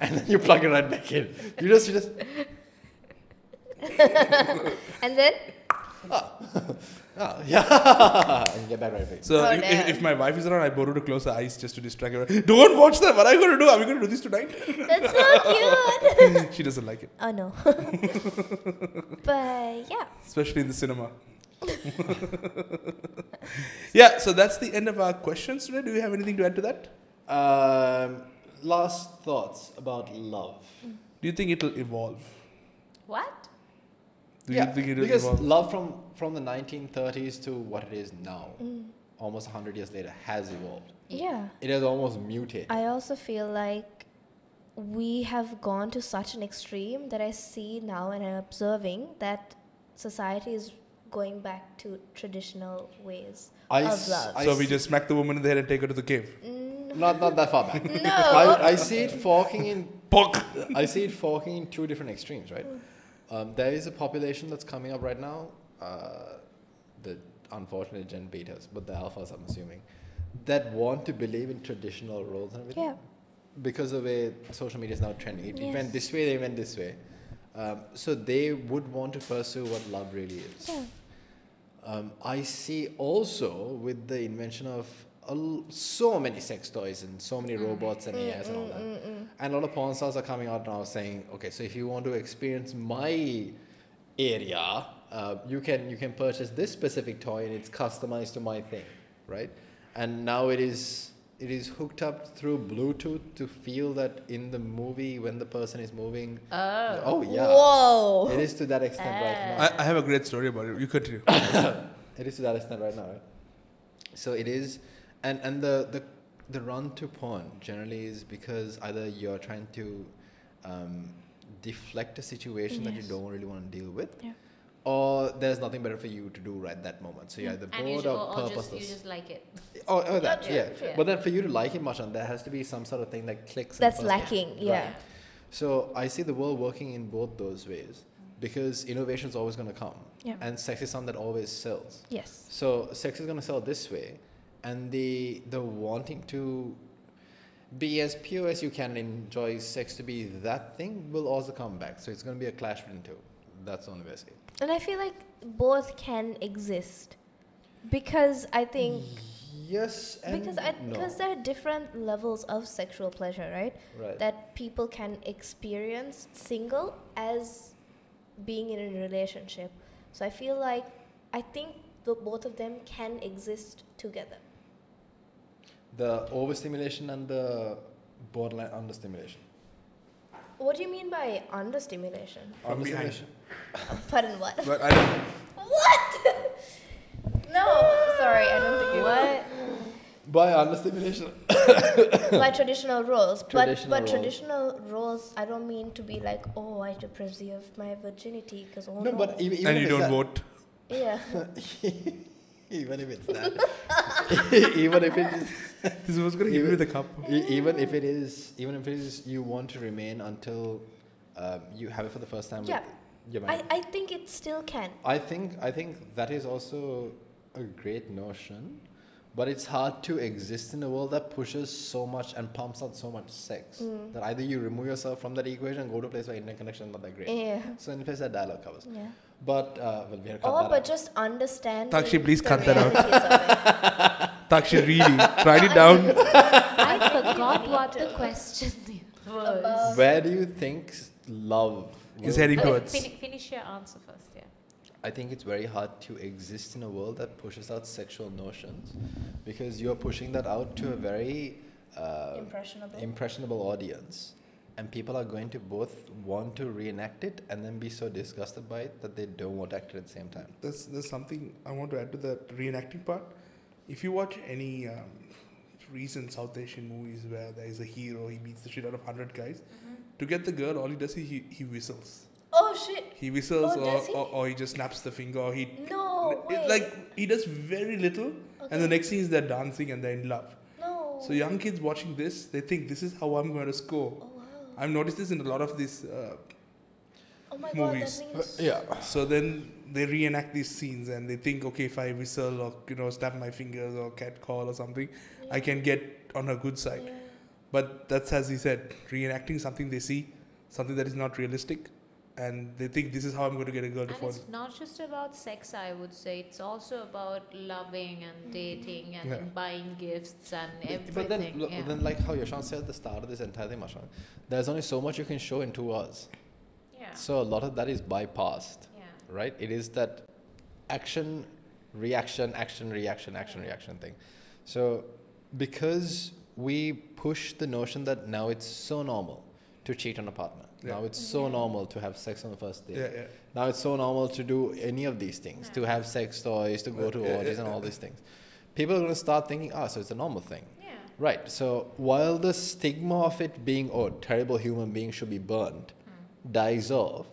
and then you plug it right back in. You just And then? yeah, and you get back right back. So Oh, if my wife is around, I borrow to close her eyes just to distract her. Don't watch that. What are you going to do? Are we going to do this tonight? That's so cute. She doesn't like it, Oh no. But yeah. especially in the cinema. Yeah, so that's the end of our questions today. Do you have anything to add to that? Last thoughts about love. Do you think it'll evolve? What? Do you think it'll because evolve? love from the 1930s to what it is now, almost 100 years later, has evolved. Yeah. It has almost mutated. I also feel like we have gone to such an extreme that I see now and I'm observing that society is going back to traditional ways of love. So we just smack the woman in the head and take her to the cave. Not that far back. No. I see it forking in. Pock! I see it forking in two different extremes, right? There is a population that's coming up right now, the unfortunate Gen Betas, but the alphas, I'm assuming, that want to believe in traditional roles and everything. Yeah. Because of the way social media is now trending. It Yes. went this way, they went this way. So they would want to pursue what love really is. Yeah. I see also with the invention of so many sex toys and so many robots and AIs and all that. And a lot of porn stars are coming out now saying, okay, so if you want to experience my area, you can purchase this specific toy and it's customized to my thing, right? And now it is hooked up through Bluetooth to feel that in the movie when the person is moving. Oh yeah. Whoa. It is to that extent right now. I have a great story about it. You continue. It is to that extent right now, right? So it is, and the run to porn generally is because either you're trying to deflect a situation that you don't really want to deal with, or there's nothing better for you to do right that moment. So you're either bored or purposeless. You just like it. Oh, that, yeah. Yeah. But then for you to like it much, and there has to be some sort of thing that clicks. in That's the first place. lacking, yeah. Right. So I see the world working in both those ways because innovation is always going to come, Yeah. and sex is something that always sells. Yes. So sex is going to sell this way, and the wanting to be as pure as you can and enjoy sex to be that thing will also come back. So it's going to be a clash between two. That's the only way I see it. And I feel like both can exist because I think Yes and because no. there are different levels of sexual pleasure, right? Right. That people can experience single as being in a relationship. So I feel like I think both of them can exist together. The overstimulation and the borderline understimulation. What do you mean by understimulation? From behind. Understimulation. Pardon, what? But I don't. What? No, sorry, I don't think you What? By understimulation. by traditional roles. Traditional but roles. traditional roles, I don't mean to be like, oh, I have to preserve my virginity because No, but even And if you it's don't that- vote. yeah. even if it's that, even if it is, This was going to give you the cup. even if it is, you want to remain until you have it for the first time. Yeah. With your man. I think it still can. I think that is also a great notion, but it's hard to exist in a world that pushes so much and pumps out so much sex that either you remove yourself from that equation and go to a place where internet connection is not that great. Yeah. So in a place that dialogue covers. Yeah. But well, we have to cut Or that but out. just understand Takshi, please the cut that out. realities of it. Takshi, really, write it down. I forgot what the question was. Where do you think love Is will- heading Okay, towards. finish your answer first, yeah. I think it's very hard to exist in a world that pushes out sexual notions because you're pushing that out to a very impressionable audience. And people are going to both want to reenact it and then be so disgusted by it that they don't want to act it at the same time. There's something I want to add to that reenacting part. If you watch any recent South Asian movies where there is a hero, he beats the shit out of 100 guys. To get the girl, all he does is he whistles. Oh shit! He whistles Oh, does he? or he just snaps the finger or he... No way. It's like he does very little and the next thing is they're dancing and they're in love. No. So young kids watching this, they think this is how I'm going to score. Oh wow. I've noticed this in a lot of these Oh my movies. god, that means Yeah. So then they reenact these scenes and they think, okay, if I whistle or snap my fingers or cat call or something, I can get on her good side. yeah. But that's, as he said, reenacting something they see, something that is not realistic, and they think this is how I'm going to get a girl to And fall. it's not just about sex, I would say. It's also about loving and dating and Yeah. buying gifts and everything. But then, look, yeah. then, like how Yashan said at the start of this entire thing, Mashan, there's only so much you can show in 2 hours. yeah. So a lot of that is bypassed, yeah. right? It is that action, reaction, action, reaction, action, reaction thing. So because we push the notion that now it's so normal to cheat on a partner. Yeah. Now it's so normal to have sex on the first date. Yeah, yeah. Now it's so normal to do any of these things, to have sex toys, to go to orgies and all these things. People are going to start thinking, so it's a normal thing. Yeah. Right. So while the stigma of it being, terrible human being should be burned, dies off,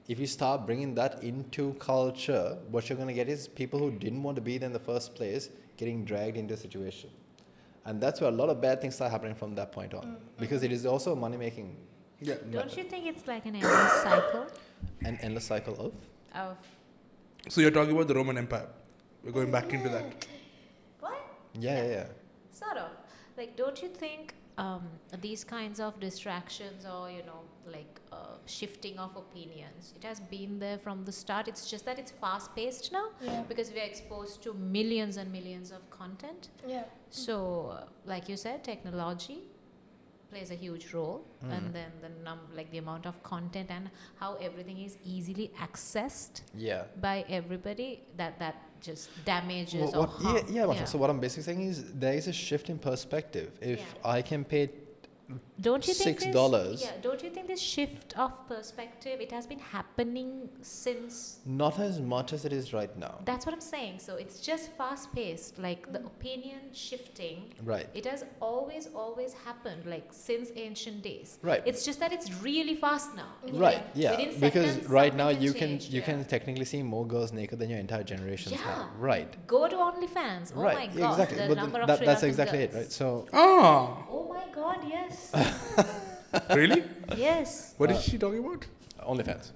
if you start bringing that into culture, what you're going to get is people who didn't want to be there in the first place getting dragged into a situation. And that's where a lot of bad things start happening from that point on. Because it is also a money-making Yeah. Don't you think it's like an endless cycle an endless cycle of... of So you're talking about the Roman Empire. We're going back into that. what? Yeah. Sort of. Like, don't you think these kinds of distractions or, shifting of opinions, it has been there from the start. It's just that it's fast-paced now because we are exposed to millions and millions of content. Yeah. So, like you said, technology plays a huge role, and then the amount of content and how everything is easily accessed Yeah. by everybody, that just damages Well, or harm. Masha. So what I'm basically saying is there is a shift in perspective. If I can pay Don't you think $6. Don't you think this shift of perspective, it has been happening since? not as much as it is right now. That's what I'm saying. So it's just fast paced, like the opinion shifting. Right. It has always happened, like since ancient days. Right. It's just that it's really fast now. Right. Yeah. Within Because seconds, right now something you can can change, you can technically see more girls naked than your entire generations Yeah. have. Right. Go to OnlyFans. Oh right. my god. Exactly. The But number of that's Sri Lankan exactly it, girls. right? So Ah, Oh my god, yes. really? Yes. What is she talking about? OnlyFans.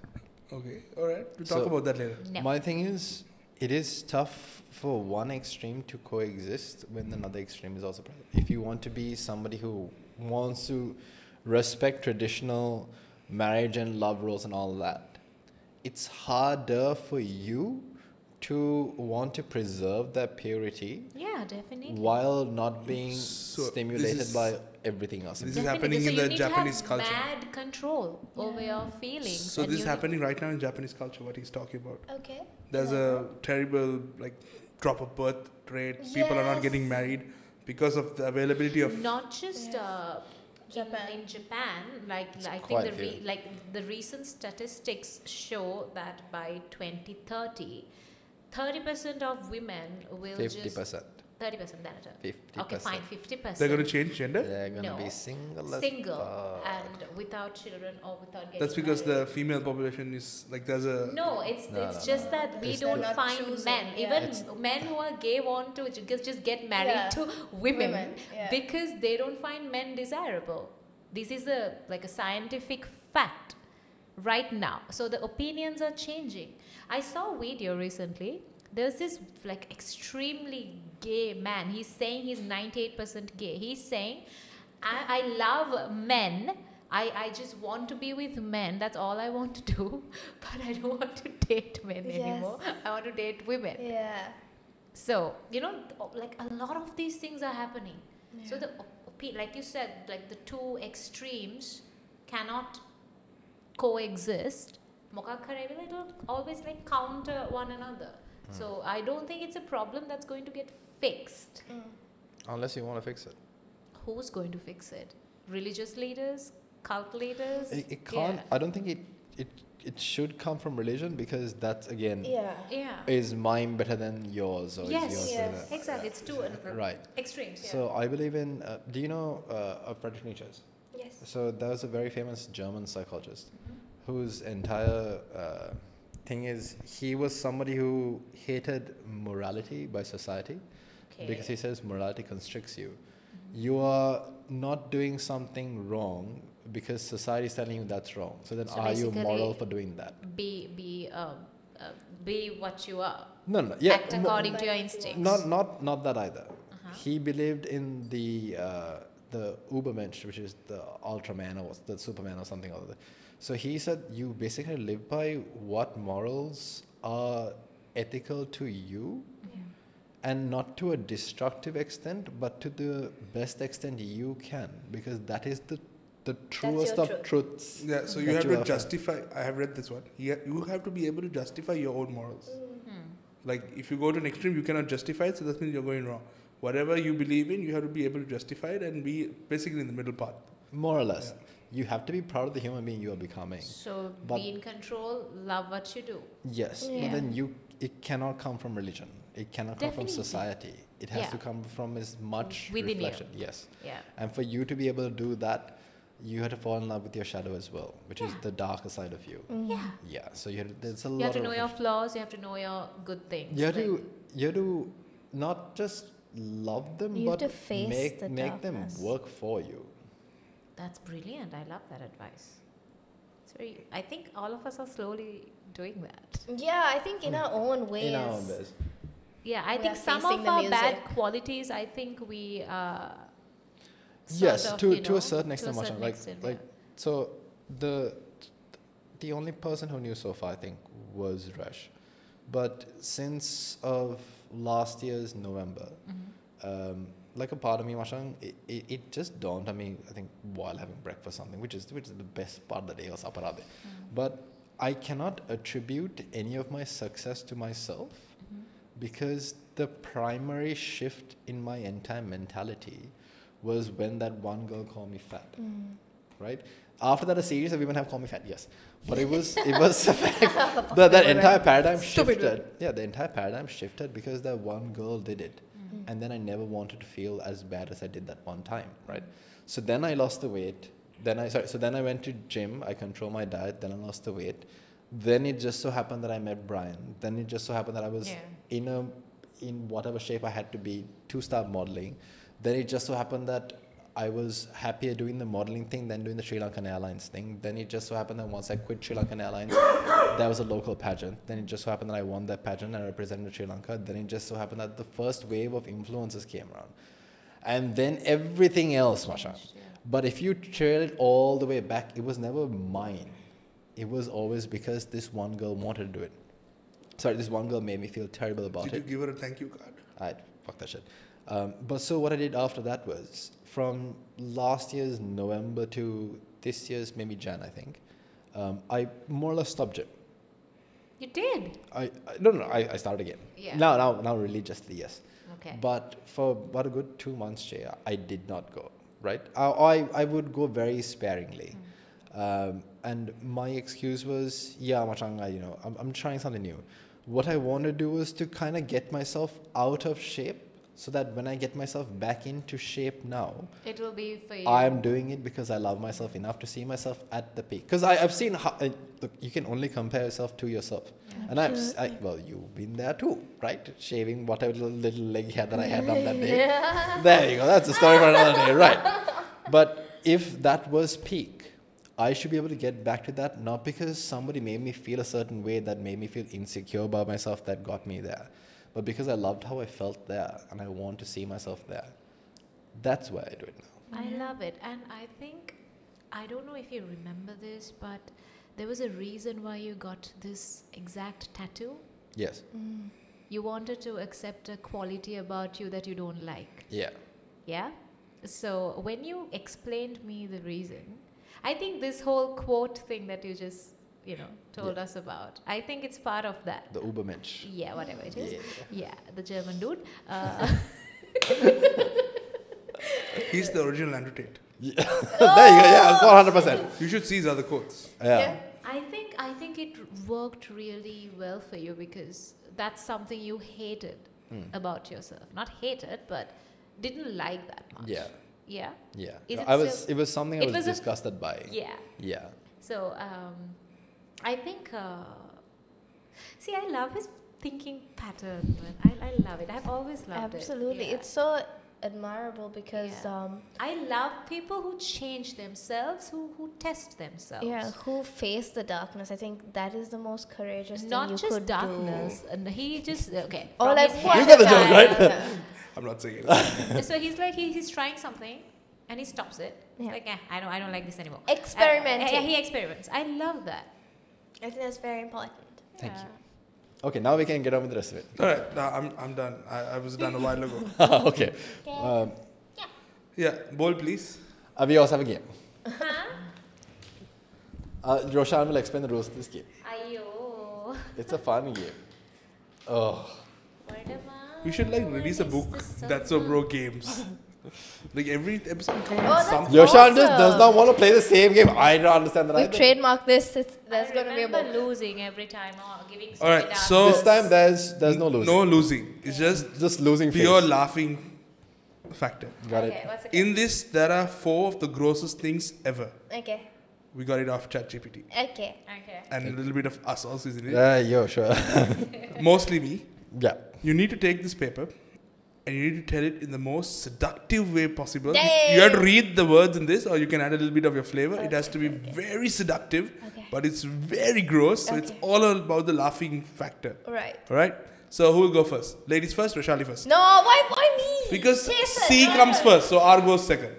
Okay, all right. We'll So- talk about that later. No. My thing is, it is tough for one extreme to coexist when another extreme is also present. If you want to be somebody who wants to respect traditional marriage and love roles and all that, it's harder for you to want to preserve that purity Yeah, definitely. while not being So stimulated this is- by everything else. this is Definitely. happening So in you the need Japanese to have culture. mad control over your feelings. So and this is you happening right now in Japanese culture, what he's talking about. Okay. There's a terrible drop of birth rate. People are not getting Yes. married because of the availability of not just Japan. in Japan, I think quite a few. the recent statistics show that by 2030, 30% of women will 50%. just 30% දැනට. 50%. Okay, fine, 50%. They're going to change gender? They're going to No. be single. as Single fuck. and without children or without getting That's because married. the female population is like there's a. No, it's No, it's no, just no. that we It's don't not find choosing, men, yeah. even men who are gay want to just get married Yeah. to women, Yeah. because they don't find men desirable. This is a scientific fact right now. So the opinions are changing. I saw a video recently. There's this like extremely gay man. He's saying he's 98% gay. He's saying, I love men. I just want to be with men. That's all I want to do. But I don't want to date men Yes. anymore. I want to date women. Yeah. So, like a lot of these things are happening. So like you said, like the two extremes cannot coexist. It'll always like counter one another. So I don't think it's a problem that's going to get fixed. Unless you want to fix it. Who's going to fix it? Religious leaders? Cult leaders? It can't. I don't think it should come from religion, because that's again Yeah. is mine better than yours, or is Yes, yours yes. better. Exactly. It's two Right. extremes. Yeah. So I believe in. Do you know Friedrich Nietzsche? Yes. So there was a very famous German psychologist whose entire thing is he was somebody who hated morality by society, because he says morality constricts you. You are not doing something wrong because society is telling you that's wrong. So then, So are you basically, moral for doing that? be what you are. No. Yeah. Act according to your instincts. Not that either. He believed in the Ubermensch, which is the Ultraman or the Superman or something or other. So he said you basically live by what morals are ethical to you, and not to a destructive extent, but to the best extent you can, because that is the truest your of truth. truths. Yeah, so you that have you to have. justify. I have read this one. You have to be able to justify your own morals. Like if you go to an extreme, you cannot justify it, so that means you're going wrong. Whatever you believe in, you have to be able to justify it and be basically in the middle path. More or less. You have to be proud of the human being you are becoming. So But- be in control, love what you do. Yes, Yeah. and then it cannot come from religion. It cannot come from Definitely. society. It has Yeah. to come from as much Within you. reflection. Yes. Yeah. And for you to be able to do that, you have to fall in love with your shadow as well, which is Yeah. the darker side of you. Yeah. Yeah. So there's a lot. You have to of know your flaws, you have to know your good things. You have to not just love them, You have but to face make the them darkness. work for you. That's brilliant. I love that advice. I think all of us are slowly doing that. Yeah, I think in our own ways. In our own ways. Yeah, I We think are some facing of the our bad music. qualities, I think we Yes, sort of, to a certain extent, to a Masha. certain extent, Like so the only person who knew so far, I think, was Resh. But since of last year's November, like a part of me, Masha, it just dawned on me, I think, while having breakfast or something, which is the best part of the day or saparade. But I cannot attribute any of my success to myself, because the primary shift in my entire mentality was when that one girl called me fat, right? After that, a series of women have called me fat, yes. But it was the fact that entire paradigm shifted. Yeah, the entire paradigm shifted because that one girl did it. And then I never wanted to feel as bad as I did that one time, right? So then I lost the weight. So then I went to gym. I controlled my diet. Then I lost the weight. Then it just so happened that I met Brian. Then it just so happened that I was in whatever shape I had to be to start modeling. Then it just so happened that I was happier doing the modeling thing than doing the Sri Lankan Airlines thing. Then it just so happened that once I quit Sri Lankan Airlines, there was a local pageant. Then it just so happened that I won that pageant and I represented Sri Lanka. Then it just so happened that the first wave of influencers came around. And then everything else, Masha. But if you trail it all the way back, it was never mine. It was always because this one girl wanted to do it. Sorry, this one girl made me feel terrible about Did it. you give her a thank you card? Fuck that shit. But so what I did after that was, from last year's November to this year's maybe Jan, I think, I more or less stopped gym. You did? I started again. Yeah. Now religiously, yes. Okay. But for about a good 2 months, Jay, I did not go, right? I would go very sparingly. And my excuse was, yeah, Machanga, I'm trying something new. what I want to do is to kind of get myself out of shape so that when I get myself back into shape now, It will be for you. I'm doing it because I love myself enough to see myself at the peak. Because I've seen how, look, you can only compare yourself to yourself. And well, you've been there too, right? Shaving whatever little leg hair that I had on that day. There you go. That's a story for another day, right? But if that was peak, I should be able to get back to that, not because somebody made me feel a certain way that made me feel insecure about myself that got me there, but because I loved how I felt there and I want to see myself there. That's why I do it now. I love it. And I think, I don't know if you remember this, but there was a reason why you got this exact tattoo. Yes. You wanted to accept a quality about you that you don't like. Yeah. Yeah? So when you explained me the reason, I think this whole quote thing that you just, told us about, I think it's part of that. The Ubermensch. Yeah, whatever it is. Yeah. Yeah, the German dude. He's the original Andrew Tate. Yeah. There you go. Yeah, 400%. You should see his other quotes. Yeah. I think it worked really well for you because that's something you hated about yourself. Not hated, but didn't like that much. Yeah. Yeah? Yeah. Is it It was something I it was was a- disgusted by. Yeah. Yeah. So, I think, see, I love his thinking pattern. I love it. I've always loved it. Absolutely. Yeah. It's so admirable because Yeah. I love people who change themselves, who test themselves. who face the darkness. I think that is the most courageous thing Not you just could darkness. And he just, okay. Or from like his what You head- got the joke, right? I'm not saying it. So he's like, he's trying something and he stops it. Yeah. Like, I don't like this anymore. Experimenting. He experiments. I love that. I think that's very important. Thank you. Okay, now we can get on with the rest of it. All right, I'm done. I was done a while ago. Okay. Yeah, bowl please. We also have a game. Roshan will explain the rules of this game. Ayo. It's a fun game. Oh. We should like release a book that's so bro games. Like every episode come up with that's something. Roshan just does not want to play the same game. I don't understand that We've either. trademarked this. There's going to be a book. losing every time or giving All right, stupid so This time there's no losing. no losing. It's just losing pure face. laughing factor. Got Okay, it. what's the In this, there are 4 of the grossest things ever. Okay. We got it off ChatGPT, Okay. Okay. and a little bit of us also is in it. Yo, sure. Mostly me. Yeah. You need to take this paper and you need to tell it in the most seductive way possible. Dang. You have to read the words in this, or you can add a little bit of your flavor. It has to be very seductive, Okay. but it's very gross. So it's Okay. all about the laughing factor. Right. All right. So who will go first? Ladies first, Roshali first. No, why me? Because Jason, C comes first, so R goes second.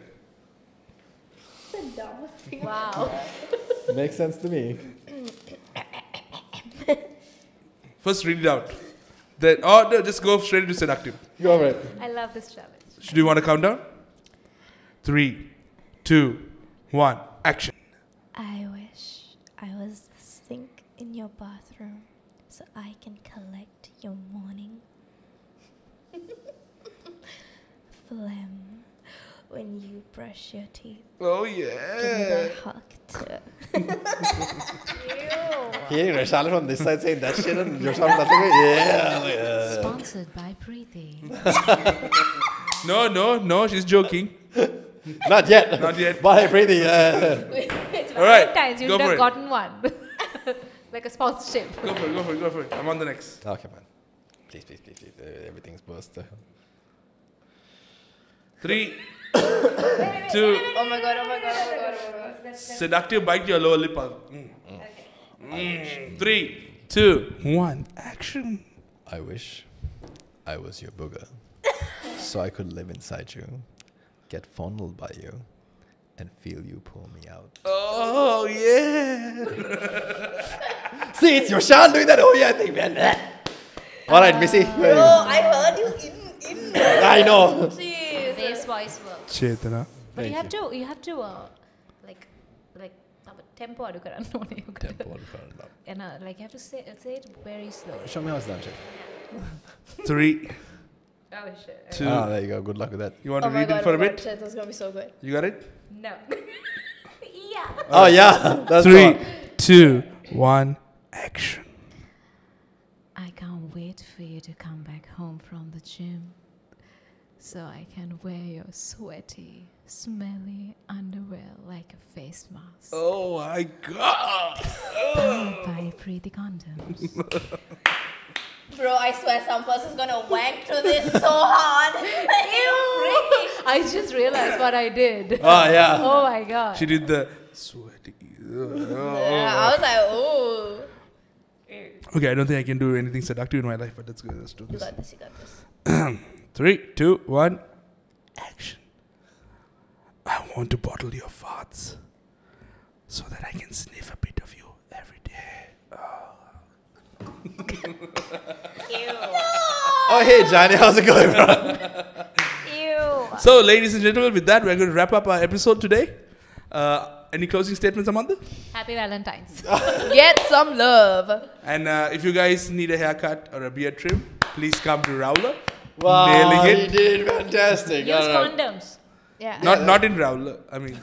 Wow. Makes sense to me. First, read it out. Then, no, just go straight into seductive. Go for it. I love this challenge. Do you want to count down? 3, 2, 1, action. I wish I was the sink in your bathroom so I can collect your morning phlegm when you brush your teeth. Oh Give me yeah. that hug too. Hearing Roshan from this side saying that shit and Roshan from that side, yeah. Sponsored by Preeti. No, she's joking. Not yet. Not yet. Bye, Preeti. It's All right, Valentine's. You go would for have it. gotten one. Like a sponsorship. Go for it. I'm on the next. Okay, man. Please. Everything's burst. 3, 2, Oh my god. seductive bite your lower lip out. 3, 2, 1, action. I wish I was your booger so I could live inside you, get fondled by you, and feel you pull me out. Oh yeah. See, it's Roshan doing that. Oh yeah, I think, man. All right, Missy. I heard you in. I know. Jeez. This voice works. Cheytana. But Thank you have to like tempo adu karanna one Tempo. and like you have to say it very slow. Show me how it's done, Chick. 3, Oh shit. 2. There you go. Good luck with that. You want to read it for a bit? That's gonna be so good. You got it? No. Yeah. Oh yeah. That's 3, the one. 2, 1, action. I for you to come back home from the gym so I can wear your sweaty, smelly underwear like a face mask. Oh my God. Powered by Preeti Condoms. Bro, I swear some person's gonna wank through this so hard. I just realized what I did. Oh, yeah. Oh my God. She did the sweaty. Yeah, I was like, ooh. Okay, I don't think I can do anything seductive in my life, but let's go. Let's do You this. got this, you got this. 3, 2, 1, action. I want to bottle your farts so that I can sniff a bit of you every day. Oh, hey, Johnny, how's it going, bro? Ew. So, ladies and gentlemen, with that, we're going to wrap up our episode today. Any closing statements, Amanda? Happy Valentine's. Get some love. And if you guys need a haircut or a beard trim, please come to Rowler. Wow, Nailing he it. did fantastic. Use All right. condoms. Yeah. Not in Rowler. I mean,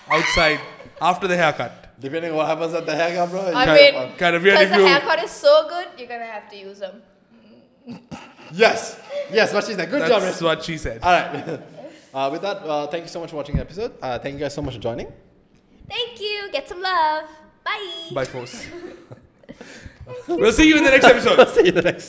outside after the haircut. Depending on what happens at the haircut, bro. I you- mean, Kind of weird because if the you. haircut is so good, you're gonna have to use them. Yes. Yes, what she said. Good job, That's Rish. what she said. All right. With that, thank you so much for watching the episode. Thank you guys so much for joining. Thank you. Get some love. Bye. By force. We'll see you in the next episode. See you in the next